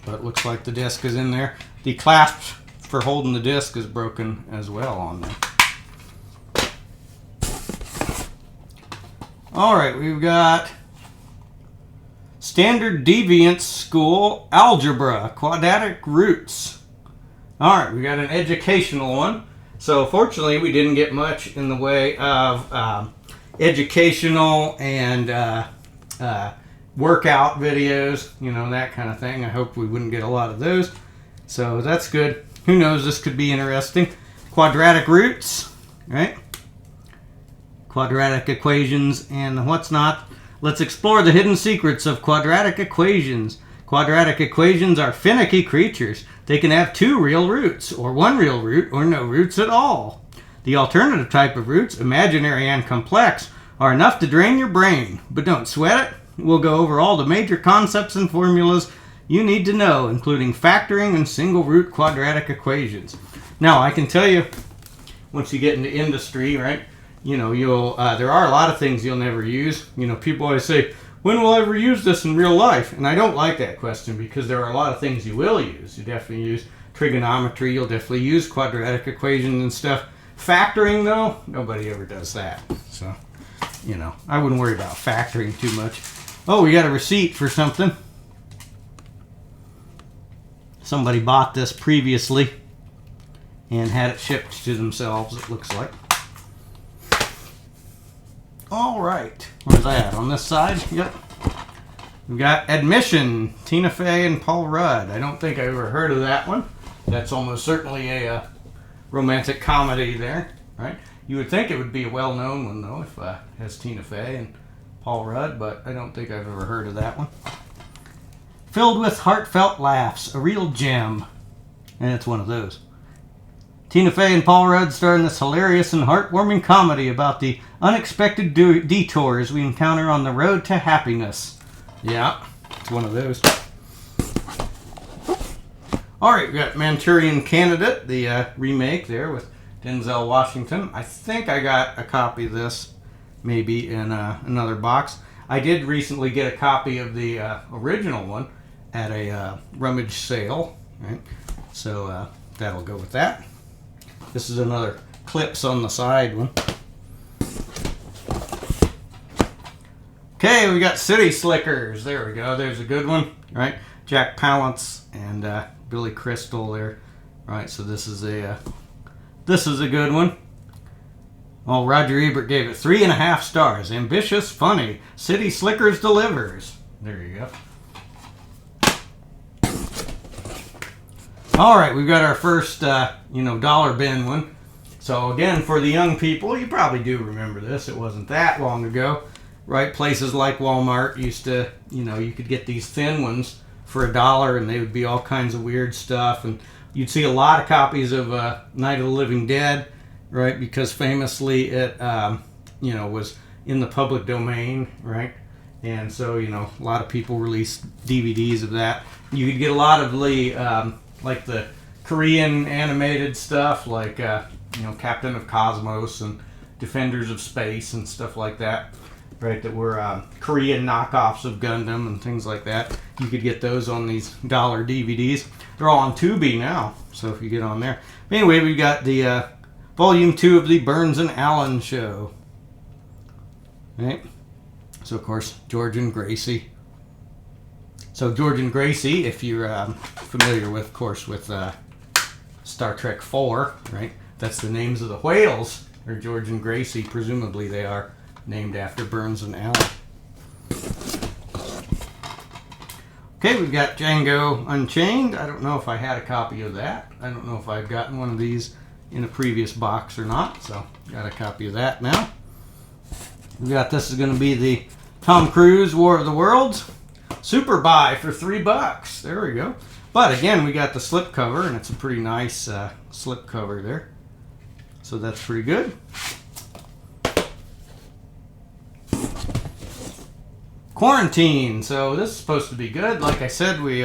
But it looks like the disc is in there. The clasp for holding the disc is broken as well on there. All right, we've got Standard Deviance School Algebra, Quadratic Roots. All right, we got an educational one. So fortunately, we didn't get much in the way of educational and workout videos, you know, that kind of thing. I hope we wouldn't get a lot of those. So that's good. Who knows, this could be interesting. Quadratic roots, right? Quadratic equations and what's not. Let's explore the hidden secrets of quadratic equations. Quadratic equations are finicky creatures. They can have 2 real roots, or 1 real root, or no roots at all. The alternative type of roots, imaginary and complex, are enough to drain your brain. But don't sweat it. We'll go over all the major concepts and formulas you need to know, including factoring and single root quadratic equations. Now, I can tell you, once you get into industry, right, you know, there are a lot of things you'll never use. You know, people always say, when will I ever use this in real life? And I don't like that question, because there are a lot of things you will use. You definitely use trigonometry. You'll definitely use quadratic equations and stuff. Factoring, though, nobody ever does that. So, you know, I wouldn't worry about factoring too much. Oh, we got a receipt for something. Somebody bought this previously and had it shipped to themselves, it looks like. All right, where's that? On this side? Yep. We've got Admission, Tina Fey and Paul Rudd. I don't think I ever heard of that one. That's almost certainly a romantic comedy there, right? You would think it would be a well-known one, though, if it has Tina Fey and Paul Rudd, but I don't think I've ever heard of that one. Filled with heartfelt laughs, a real gem. And it's one of those. Tina Fey and Paul Rudd star in this hilarious and heartwarming comedy about the unexpected detours we encounter on the road to happiness. Yeah, it's one of those. All right, we got Manchurian Candidate, the remake there with Denzel Washington. I think I got a copy of this maybe in another box. I did recently get a copy of the original one at a rummage sale, right? So that'll go with that. This is another clips on the side one. Okay, we got City Slickers. There we go. There's a good one, right? Jack Palance and Billy Crystal there, right? So this is a good one. Well, Roger Ebert gave it 3.5 stars. Ambitious, funny. City Slickers delivers. There you go. All right, we've got our first, dollar bin one. So again, for the young people, you probably do remember this. It wasn't that long ago, right? Places like Walmart used to, you could get these thin ones for $1, and they would be all kinds of weird stuff. And you'd see a lot of copies of Night of the Living Dead, right? Because famously it, was in the public domain, right? And so, you know, a lot of people release DVDs of that. You could get a lot of the, like the Korean animated stuff, like, you know, Captain of Cosmos and Defenders of Space and stuff like that, right? That were Korean knockoffs of Gundam and things like that. You could get those on these dollar DVDs. They're all on Tubi now, so if you get on there. But anyway, we got the Volume 2 of the Burns and Allen Show. Right? So, of course, George and Gracie. So, George and Gracie, if you're familiar with, of course, with Star Trek 4, right? That's the names of the whales, or George and Gracie. Presumably, they are named after Burns and Allen. Okay, we've got Django Unchained. I don't know if I had a copy of that. I don't know if I've gotten one of these in a previous box or not. So, got a copy of that now. We got, this is going to be the Tom Cruise War of the Worlds. Super buy for $3. There we go. But again, we got the slipcover, and it's a pretty nice slipcover there. So that's pretty good. Quarantine. So this is supposed to be good. Like I said, we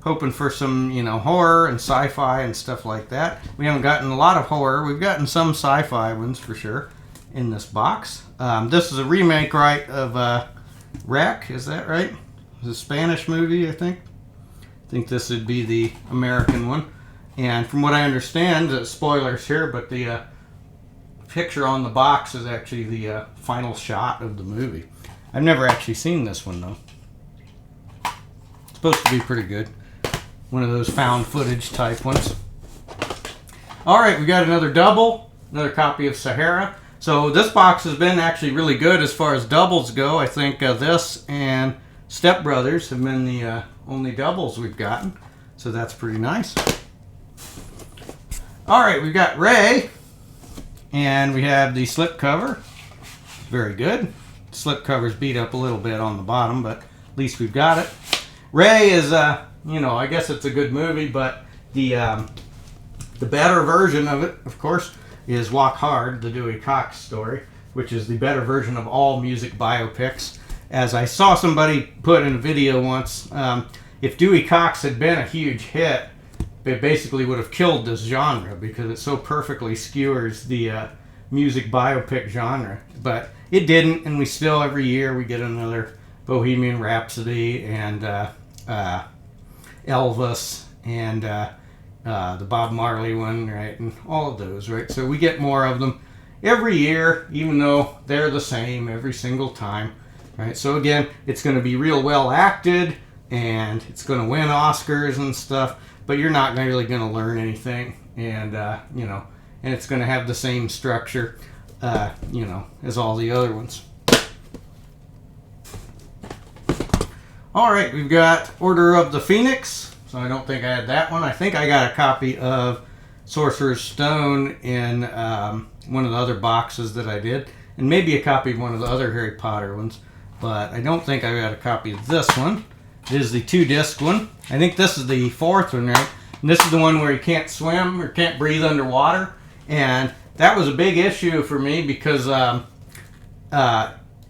hoping for some, you know, horror and sci-fi and stuff like that. We haven't gotten a lot of horror. We've gotten some sci-fi ones for sure in this box. This is a remake, right, of Wreck. Is that right? It's a Spanish movie, I think. I think this would be the American one. And from what I understand, spoilers here, but the picture on the box is actually the final shot of the movie. I've never actually seen this one, though. It's supposed to be pretty good. One of those found footage type ones. All right, we got another double, another copy of Sahara. So this box has been actually really good as far as doubles go. I think this and Step Brothers have been the only doubles we've gotten. So that's pretty nice. All right, we've got Ray. And we have the slipcover. Very good. The slipcover's beat up a little bit on the bottom, but at least we've got it. Ray is, you know, I guess it's a good movie, but the better version of it, of course, is Walk Hard, the Dewey Cox story, which is the better version of all music biopics. As I saw somebody put in a video once, if Dewey Cox had been a huge hit, it basically would have killed this genre because it so perfectly skewers the music biopic genre. But it didn't, and we still, every year, we get another Bohemian Rhapsody and Elvis and the Bob Marley one, right, and all of those, right? So we get more of them every year, even though they're the same every single time, right? So again, it's going to be real well acted, and it's going to win Oscars and stuff, but you're not really going to learn anything, and you know, and it's going to have the same structure, you know, as all the other ones. All right, we've got Order of the Phoenix. So I don't think I had that one. I think I got a copy of Sorcerer's Stone in one of the other boxes that I did, and maybe a copy of one of the other Harry Potter ones, but I don't think I got a copy of this one. It is the 2-disc one. I think this is the 4th one, right? And this is the one where you can't swim or can't breathe underwater, and that was a big issue for me because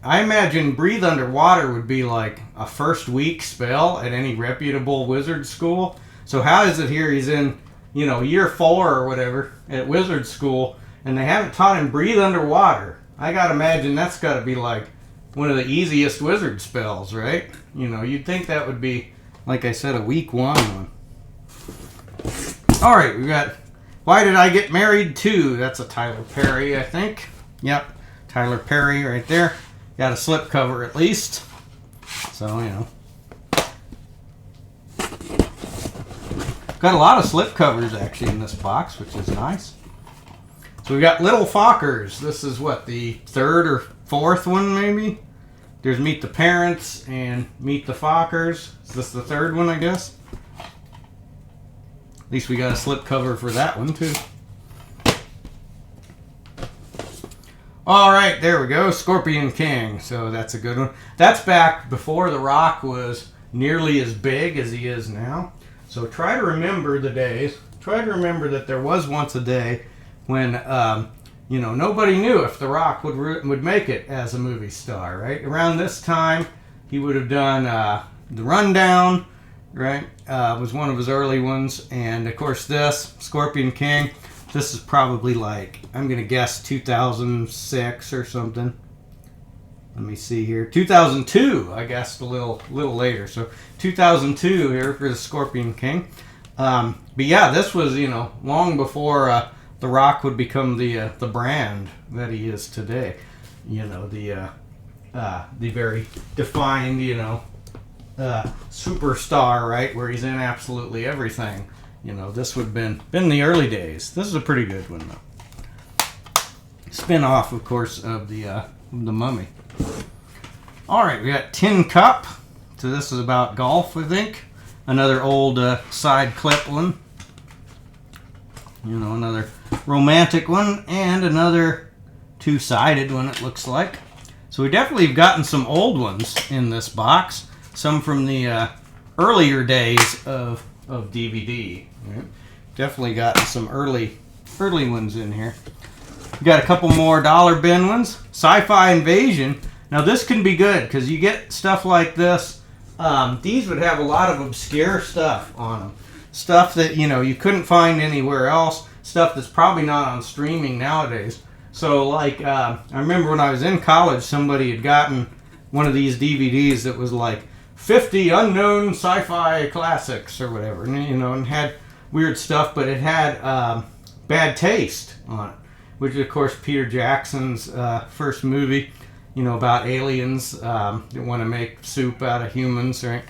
I imagine breathe underwater would be like a first week spell at any reputable wizard school. So how is it here he's in, you know, year 4 or whatever at wizard school, and they haven't taught him breathe underwater? I gotta imagine that's gotta be like one of the easiest wizard spells, right? You know, you'd think that would be, like I said, a week 1 one. All right, we got Why Did I Get Married To? That's a Tyler Perry, I think. Yep, Tyler Perry right there. Got a slipcover at least. So, you know. Got a lot of slipcovers actually in this box, which is nice. So we got Little Fockers. This is what, the 3rd or 4th one maybe? There's Meet the Parents and Meet the Fockers. Is this the 3rd one, I guess? At least we got a slipcover for that one too. All right, there we go. Scorpion King. So that's a good one. That's back before The Rock was nearly as big as he is now. So try to remember the days. Try to remember that there was once a day when nobody knew if The Rock would make it as a movie star, right? Around this time, he would have done The Rundown, right? Was one of his early ones. And, of course, this, Scorpion King, this is probably like, I'm going to guess 2006 or something. Let me see here. 2002, I guess, a little later. So 2002 here for the Scorpion King. But yeah, this was, long before The Rock would become the brand that he is today. The very defined, superstar, right? Where he's in absolutely everything. This would have been the early days. This is a pretty good one, though. Spin-off, of course, of the Mummy. All right, we got Tin Cup. So this is about golf, I think. Another old side clip one. Another romantic one, and another two-sided one, it looks like. So we definitely have gotten some old ones in this box. Some from the earlier days of DVD. Right? Definitely gotten some early ones in here. We got a couple more dollar bin ones. Sci-fi Invasion. Now this can be good because you get stuff like this. These would have a lot of obscure stuff on them. Stuff that, you couldn't find anywhere else. Stuff that's probably not on streaming nowadays. So, like, I remember when I was in college, somebody had gotten one of these DVDs that was like 50 unknown sci-fi classics or whatever. And had weird stuff, but it had Bad Taste on it. Which, of course, Peter Jackson's first movie, about aliens that want to make soup out of humans, right?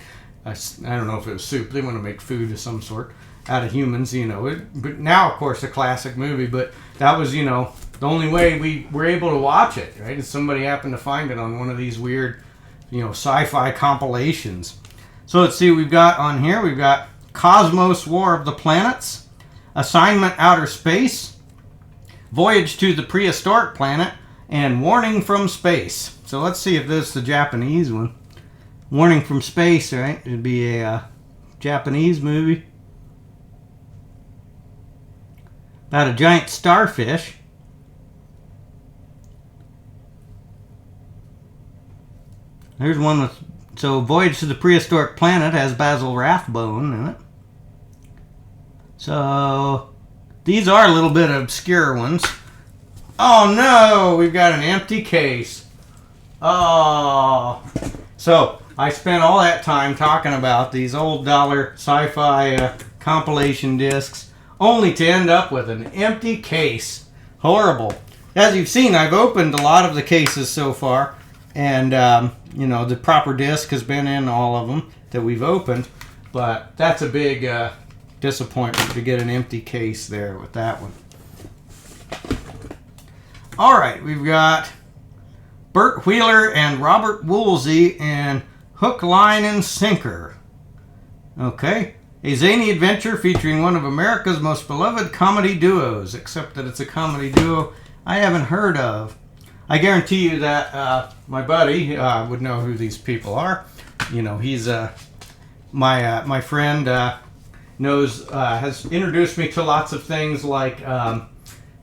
I don't know if it was soup. They want to make food of some sort out of humans, But now, of course, a classic movie. But that was, the only way we were able to watch it, right? Is somebody happened to find it on one of these weird, sci-fi compilations. So let's see what we've got on here. We've got Cosmos War of the Planets, Assignment Outer Space, Voyage to the Prehistoric Planet, and Warning from Space. So let's see if this is the Japanese one. Warning from Space, right? It'd be a Japanese movie about a giant starfish. There's one with... So Voyage to the Prehistoric Planet has Basil Rathbone in it. So these are a little bit obscure ones. Oh no, we've got an empty case. Oh. So I spent all that time talking about these old dollar sci-fi compilation discs, only to end up with an empty case. Horrible. As you've seen, I've opened a lot of the cases so far, and the proper disc has been in all of them that we've opened, but that's a big disappointment to get an empty case there with that one. All right, we've got Burt Wheeler and Robert Woolsey and Hook, Line, and Sinker. Okay, a zany adventure featuring one of America's most beloved comedy duos, except that it's a comedy duo I haven't heard of. I guarantee you that my buddy would know who these people are. He's my friend has introduced me to lots of things like Bela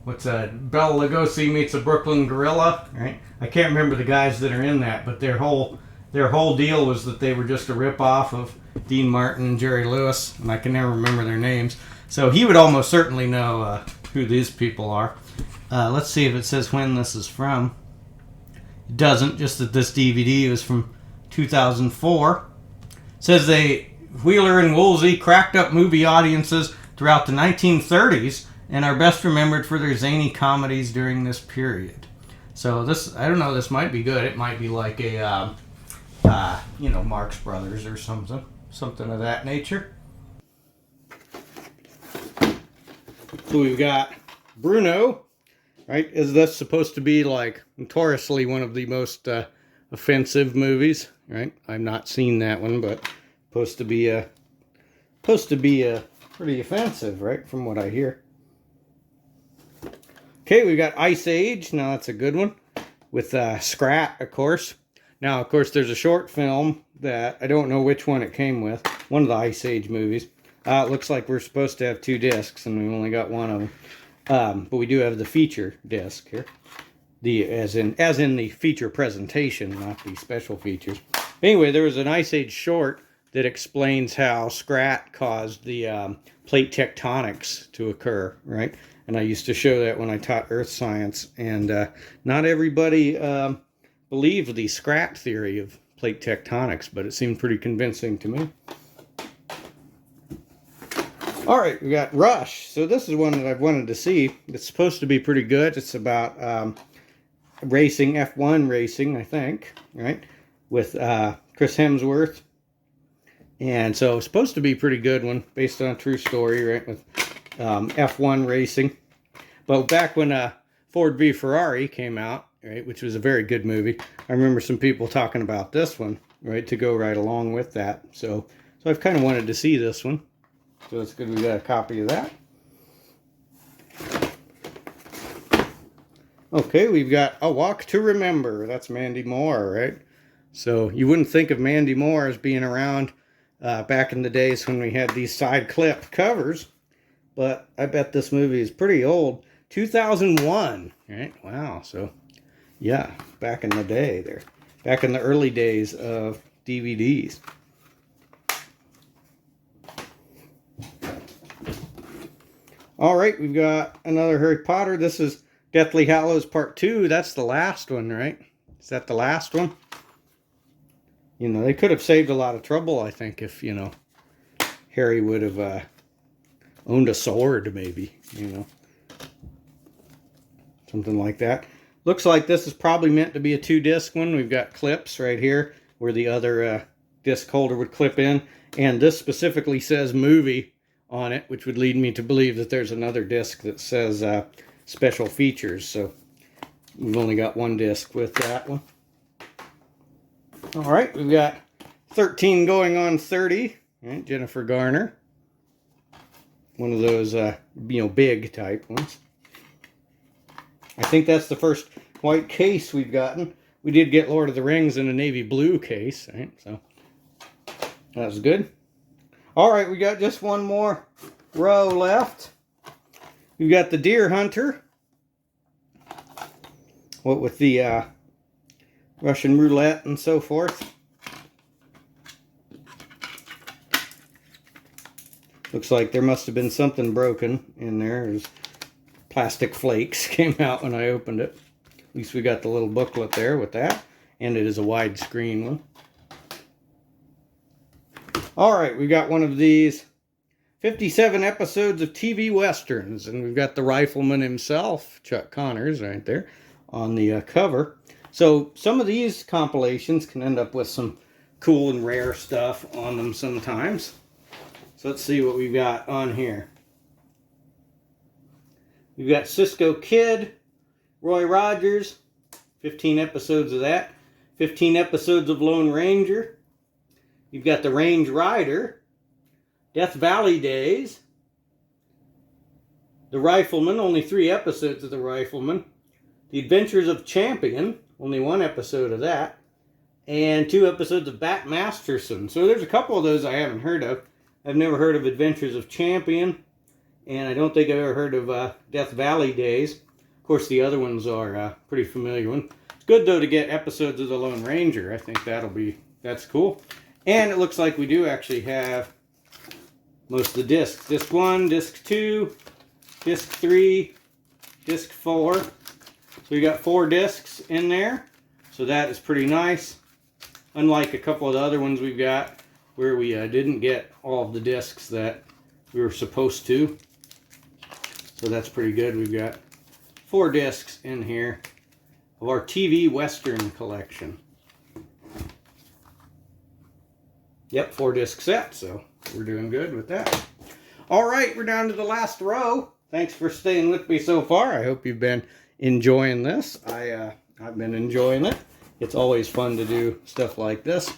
Lugosi meets a Brooklyn Gorilla, right? I can't remember the guys that are in that, but their whole deal was that they were just a rip-off of Dean Martin and Jerry Lewis, and I can never remember their names. So he would almost certainly know who these people are. Let's see if it says when this is from. It doesn't, just that this DVD was from 2004. It says Wheeler and Woolsey cracked up movie audiences throughout the 1930s and are best remembered for their zany comedies during this period. So this, I don't know, this might be good. It might be like a, Marx Brothers or something of that nature. So we've got Bruno, right? Is this supposed to be like notoriously one of the most offensive movies, right? I've not seen that one, but supposed to be pretty offensive, right? From what I hear. Okay, we've got Ice Age. Now that's a good one with Scrat, of course. Now, of course, there's a short film that I don't know which one it came with. One of the Ice Age movies. It looks like we're supposed to have 2 discs, and we've only got one of them. But we do have the feature disc here. As in the feature presentation, not the special features. Anyway, there was an Ice Age short that explains how Scrat caused the plate tectonics to occur, right? And I used to show that when I taught earth science, and not everybody believed the Scrat theory of plate tectonics, but it seemed pretty convincing to me. All right, we got Rush. So this is one that I've wanted to see. It's supposed to be pretty good. It's about racing, F1 racing, I think, right? With Chris Hemsworth. And so it's supposed to be a pretty good one, based on a true story, right? With F1 racing. But back when Ford v Ferrari came out, right, which was a very good movie, I remember some people talking about this one, right, to go right along with that. So I've kind of wanted to see this one. So it's good we got a copy of that. Okay, we've got A Walk to Remember. That's Mandy Moore, right? So you wouldn't think of Mandy Moore as being around back in the days when we had these side clip covers. But I bet this movie is pretty old. 2001, right? Wow, so yeah, back in the day there. Back in the early days of DVDs. All right, we've got another Harry Potter. This is Deathly Hallows Part 2. That's the last one, right? Is that the last one? You know, they could have saved a lot of trouble, I think, if, you know, Harry would have owned a sword, maybe, you know. Something like that. Looks like this is probably meant to be a 2-disc one. We've got clips right here where the other disc holder would clip in. And this specifically says movie on it, which would lead me to believe that there's another disc that says special features. So we've only got one disc with that one. All right, we've got 13 going on 30. Right, Jennifer Garner. One of those, you know, big type ones. I think that's the first white case we've gotten. We did get Lord of the Rings in a navy blue case, right? So that was good. All right, we got just one more row left. We've got the Deer Hunter. What with the Russian roulette and so forth. Looks like there must have been something broken in there. There's plastic flakes came out when I opened it. At least we got the little booklet there with that. And it is a widescreen one. All right, we got one of these 57 episodes of TV Westerns. And we've got the rifleman himself, Chuck Connors, right there on the cover. So some of these compilations can end up with some cool and rare stuff on them sometimes. So let's see what we've got on here. We've got Cisco Kid, Roy Rogers, 15 episodes of that. 15 episodes of Lone Ranger. You've got The Range Rider, Death Valley Days, The Rifleman, only 3 episodes of The Rifleman. The Adventures of Champion, only 1 episode of that. And 2 episodes of Bat Masterson. So there's a couple of those I haven't heard of. I've never heard of Adventures of Champion. And I don't think I've ever heard of Death Valley Days. Of course, the other ones are pretty familiar one. It's good, though, to get episodes of The Lone Ranger. I think that's cool. And it looks like we do actually have most of the discs. Disc 1, Disc 2, Disc 3, Disc 4. So we got 4 discs in there. So that is pretty nice. Unlike a couple of the other ones we've got where we didn't get all of the discs that we were supposed to. So that's pretty good. We've got 4 discs in here of our TV Western collection. Yep, 4-disc set, so we're doing good with that. All right, we're down to the last row. Thanks for staying with me so far. I hope you've been enjoying this. I've been enjoying it. It's always fun to do stuff like this.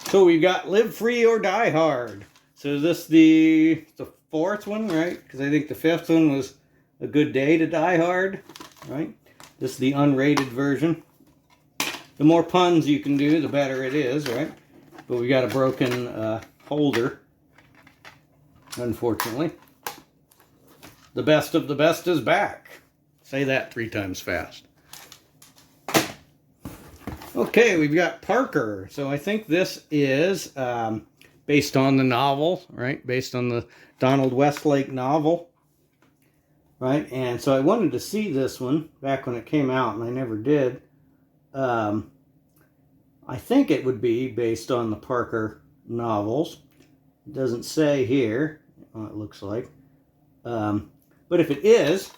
So we've got Live Free or Die Hard. So is this the 4th one, right? Because I think the 5th one was A Good Day to Die Hard, right? This is the unrated version. The more puns you can do, the better it is, right? But we got a broken holder, unfortunately. The best of the best is back. Say that 3 times fast. Okay, we've got Parker. So I think this is based on the novel, right? Based on the Donald Westlake novel, right? And so I wanted to see this one back when it came out, and I never did. I think it would be based on the Parker novels. It doesn't say here. It looks like. But if it is,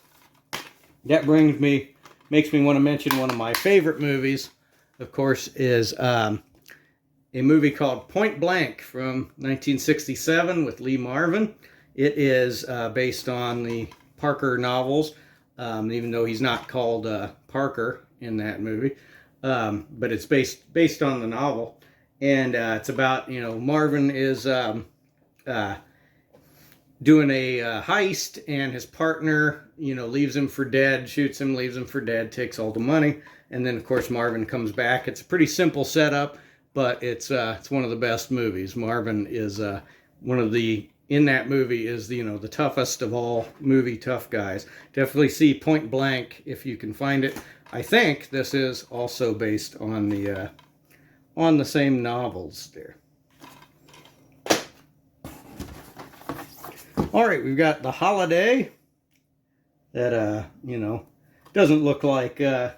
that makes me want to mention one of my favorite movies, of course, is a movie called Point Blank from 1967 with Lee Marvin. It is based on the Parker novels, even though he's not called Parker in that movie. But it's based on the novel. And it's about, Marvin is doing a heist, and his partner, leaves him for dead, shoots him, leaves him for dead, takes all the money. And then, of course, Marvin comes back. It's a pretty simple setup, but it's one of the best movies. Marvin is in that movie is the toughest of all movie tough guys. Definitely see Point Blank if you can find it. I think this is also based on the same novels there. All right, we've got The Holiday. That doesn't look like one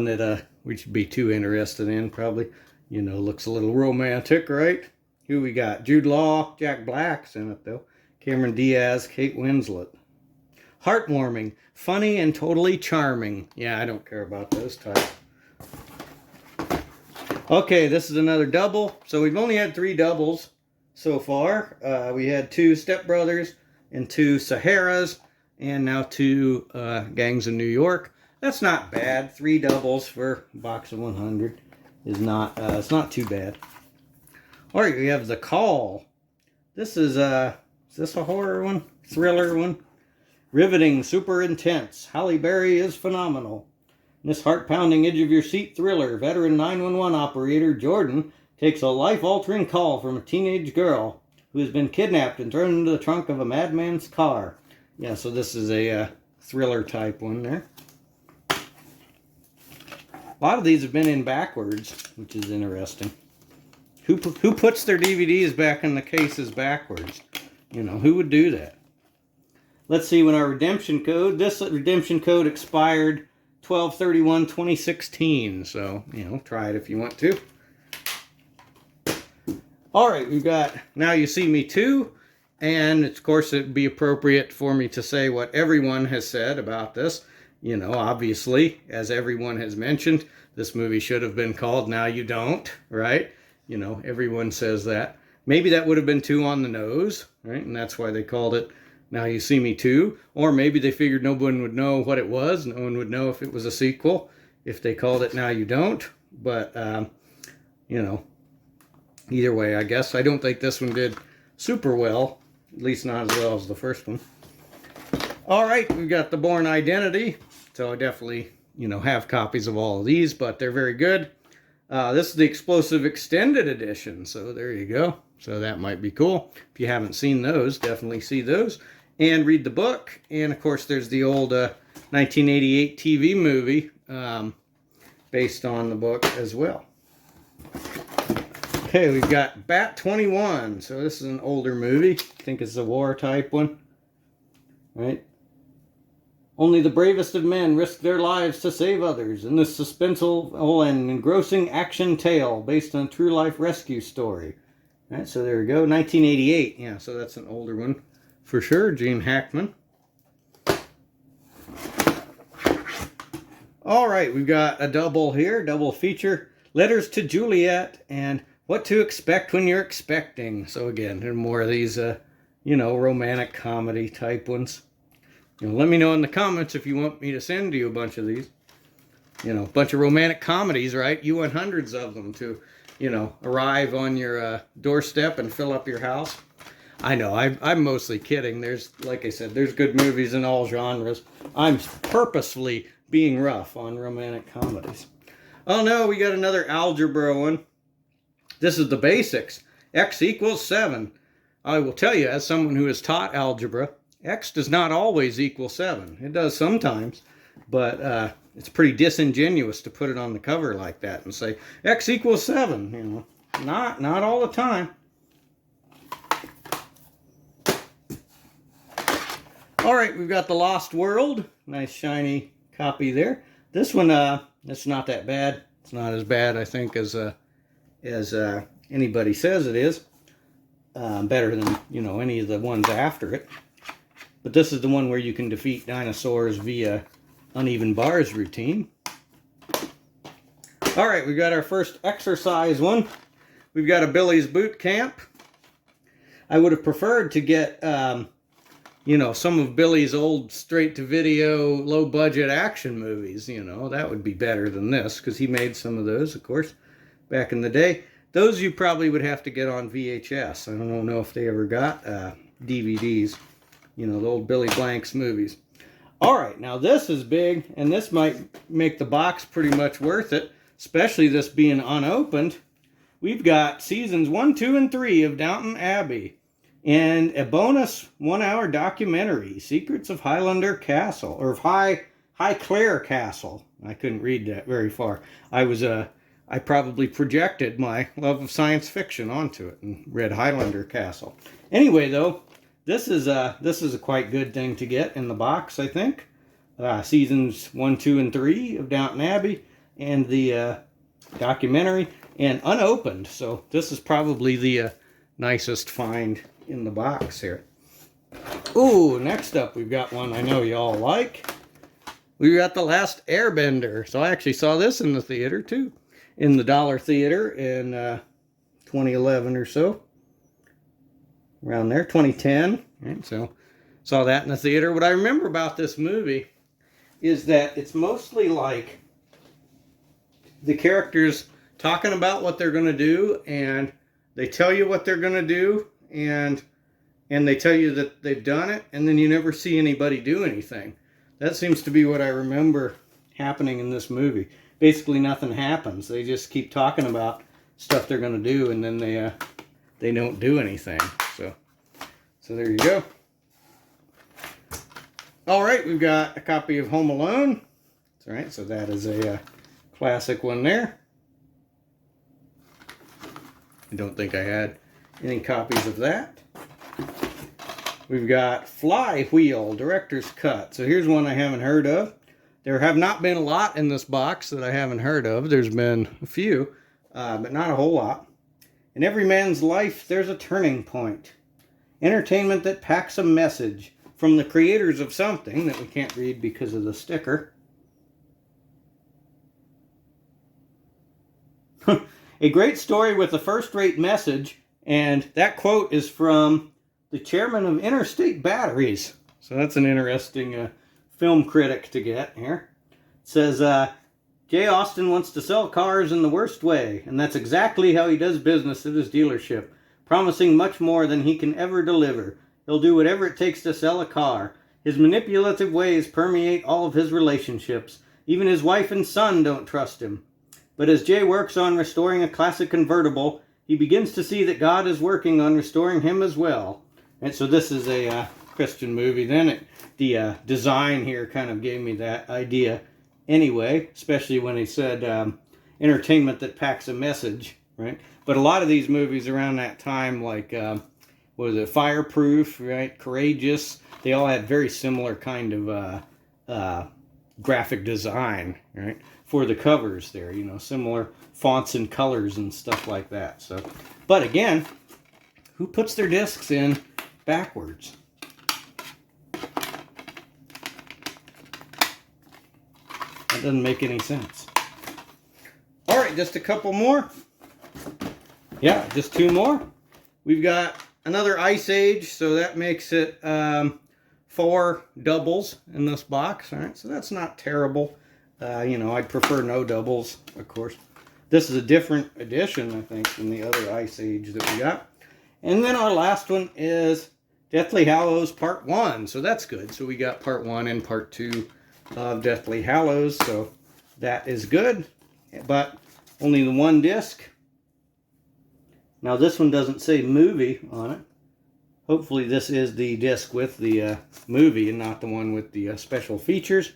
that we should be too interested in. Probably, looks a little romantic, right? Who we got? Jude Law, Jack Black's in it though. Cameron Diaz, Kate Winslet. Heartwarming, funny, and totally charming. Yeah, I don't care about those types. Okay, this is another double. So we've only had 3 doubles so far. We had 2 Step Brothers and 2 Saharas, and now 2 Gangs of New York. That's not bad. 3 doubles for a box of 100 is not. It's not too bad. All right, we have The Call. This is this a horror one? Thriller one? Riveting, super intense. Halle Berry is phenomenal. In this heart-pounding, edge-of-your-seat thriller, veteran 911 operator Jordan takes a life-altering call from a teenage girl who has been kidnapped and thrown into the trunk of a madman's car. Yeah, so this is a thriller type one there. A lot of these have been in backwards, which is interesting. Who puts their DVDs back in the cases backwards? Who would do that? Let's see when our redemption code. This redemption code expired 12/31/2016. So, try it if you want to. All right, we've got Now You See Me Too. And, of course, it'd be appropriate for me to say what everyone has said about this. Obviously, as everyone has mentioned, this movie should have been called Now You Don't, right? Everyone says that. Maybe that would have been too on the nose, right? And that's why they called it Now You See Me Too. Or maybe they figured no one would know what it was. No one would know if it was a sequel if they called it Now You Don't. But, either way, I guess. I don't think this one did super well. At least not as well as the first one. All right, we've got The Bourne Identity. So I definitely, have copies of all of these, but they're very good. This is the Explosive Extended Edition. So there you go. So that might be cool. If you haven't seen those, definitely see those. And read the book. And, of course, there's the old 1988 TV movie based on the book as well. Okay, we've got Bat 21. So this is an older movie. I think it's a war type one. Right? Only the bravest of men risk their lives to save others in this suspenseful and engrossing action tale based on a true-life rescue story. All right, so there we go. 1988. Yeah, so that's an older one for sure. Gene Hackman. All right, we've got a double here, double feature. Letters to Juliet and What to Expect When You're Expecting. So again, there are more of these, romantic comedy type ones. Let me know in the comments if you want me to send you a bunch of these. A bunch of romantic comedies, right? You want hundreds of them to, arrive on your doorstep and fill up your house. I know, I'm mostly kidding. Like I said, there's good movies in all genres. I'm purposefully being rough on romantic comedies. Oh no, we got another algebra one. This is the basics. X equals 7. I will tell you, as someone who has taught algebra, x does not always equal 7. It does sometimes, but it's pretty disingenuous to put it on the cover like that and say, x equals 7, you know. Not all the time. All right, we've got The Lost World. Nice shiny copy there. This one, it's not that bad. It's not as bad, I think, as anybody says it is. Better than, you know, any of the ones after it. But this is the one where you can defeat dinosaurs via uneven bars routine. All right, we've got our first exercise one. We've got a Billy's Boot Camp. I would have preferred to get, you know, some of Billy's old straight-to-video, low-budget action movies. You know, that would be better than this, because he made some of those, of course, back in the day. Those you probably would have to get on VHS. I don't know if they ever got DVDs. You know, the old Billy Blanks movies. All right, now this is big, and this might make the box pretty much worth it, especially this being unopened. We've got seasons 1, 2, and 3 of Downton Abbey, and a bonus 1-hour documentary, Secrets of Highlander Castle, or Highclere Castle. I couldn't read that very far. I probably projected my love of science fiction onto it and read Highlander Castle. Anyway, though, this is a quite good thing to get in the box, I think. Seasons 1, 2, and 3 of Downton Abbey, and the documentary, and unopened. So this is probably the nicest find in the box here. Ooh, next up we've got one I know you all like. We've got The Last Airbender. So I actually saw this in the theater too. In the Dollar Theater in 2011 or so. Around there, 2010. Right, so saw that in the theater. What I remember about this movie is that it's mostly like the characters talking about what they're going to do, and they tell you what they're going to do, and they tell you that they've done it, and then you never see anybody do anything. That seems to be what I remember happening in this movie. Basically nothing happens. They just keep talking about stuff they're going to do, and then they don't do anything. So there you go. All right, we've got a copy of Home Alone. All right, so that is a classic one there. I don't think I had any copies of that. We've got Flywheel, Director's Cut. So here's one I haven't heard of. There have not been a lot in this box that I haven't heard of. There's been a few, but not a whole lot. In every man's life, there's a turning point. Entertainment that packs a message from the creators of something that we can't read because of the sticker. A great story with a first-rate message, and that quote is from the chairman of Interstate Batteries. So that's an interesting film critic to get here. It says, Jay Austen wants to sell cars in the worst way, and that's exactly how he does business at his dealership, promising much more than he can ever deliver. He'll do whatever it takes to sell a car. His manipulative ways permeate all of his relationships. Even his wife and son don't trust him. But as Jay works on restoring a classic convertible, he begins to see that God is working on restoring him as well. And so this is a Christian movie. Then the design here kind of gave me that idea anyway, especially when he said entertainment that packs a message, right? But a lot of these movies around that time, like, what was it, Fireproof, right? Courageous, they all had very similar kind of graphic design, right? For the covers there, you know, similar fonts and colors and stuff like that. So, but again, who puts their discs in backwards? That doesn't make any sense. All right, just a couple more. Yeah, just two more. We've got another Ice Age, so that makes it 4 doubles in this box. All right, so that's not terrible. You know, I'd prefer no doubles, of course. This is a different edition, I think, than the other Ice Age that we got. And then our last one is Deathly Hallows Part 1. So that's good. So we got Part 1 and Part 2 of Deathly Hallows. So that is good. But only the one disc. Now this one doesn't say movie on it. Hopefully this is the disc with the movie and not the one with the special features.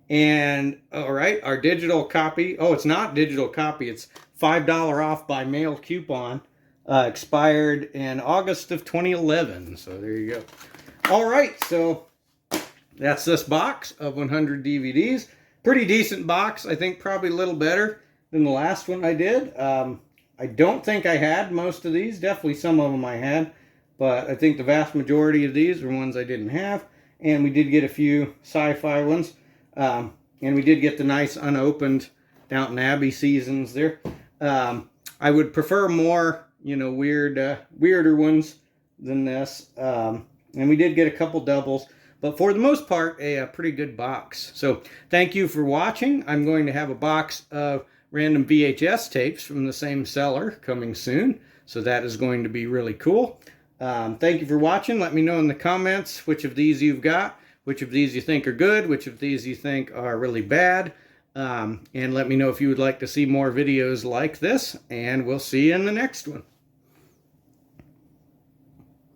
And all right, our digital copy. Oh, it's not digital copy. It's $5 off by mail coupon. Expired in August of 2011. So there you go. All right, so that's this box of 100 DVDs. Pretty decent box. I think probably a little better than the last one I did. I don't think I had most of these. Definitely some of them I had. But I think the vast majority of these were ones I didn't have. And we did get a few sci-fi ones. And we did get the nice unopened Downton Abbey seasons there. I would prefer more, you know, weirder ones than this. And we did get a couple doubles. But for the most part, a pretty good box. So thank you for watching. I'm going to have a box of random VHS tapes from the same seller coming soon. So that is going to be really cool. Thank you for watching. Let me know in the comments which of these you've got, which of these you think are good, which of these you think are really bad. And let me know if you would like to see more videos like this, and we'll see you in the next one.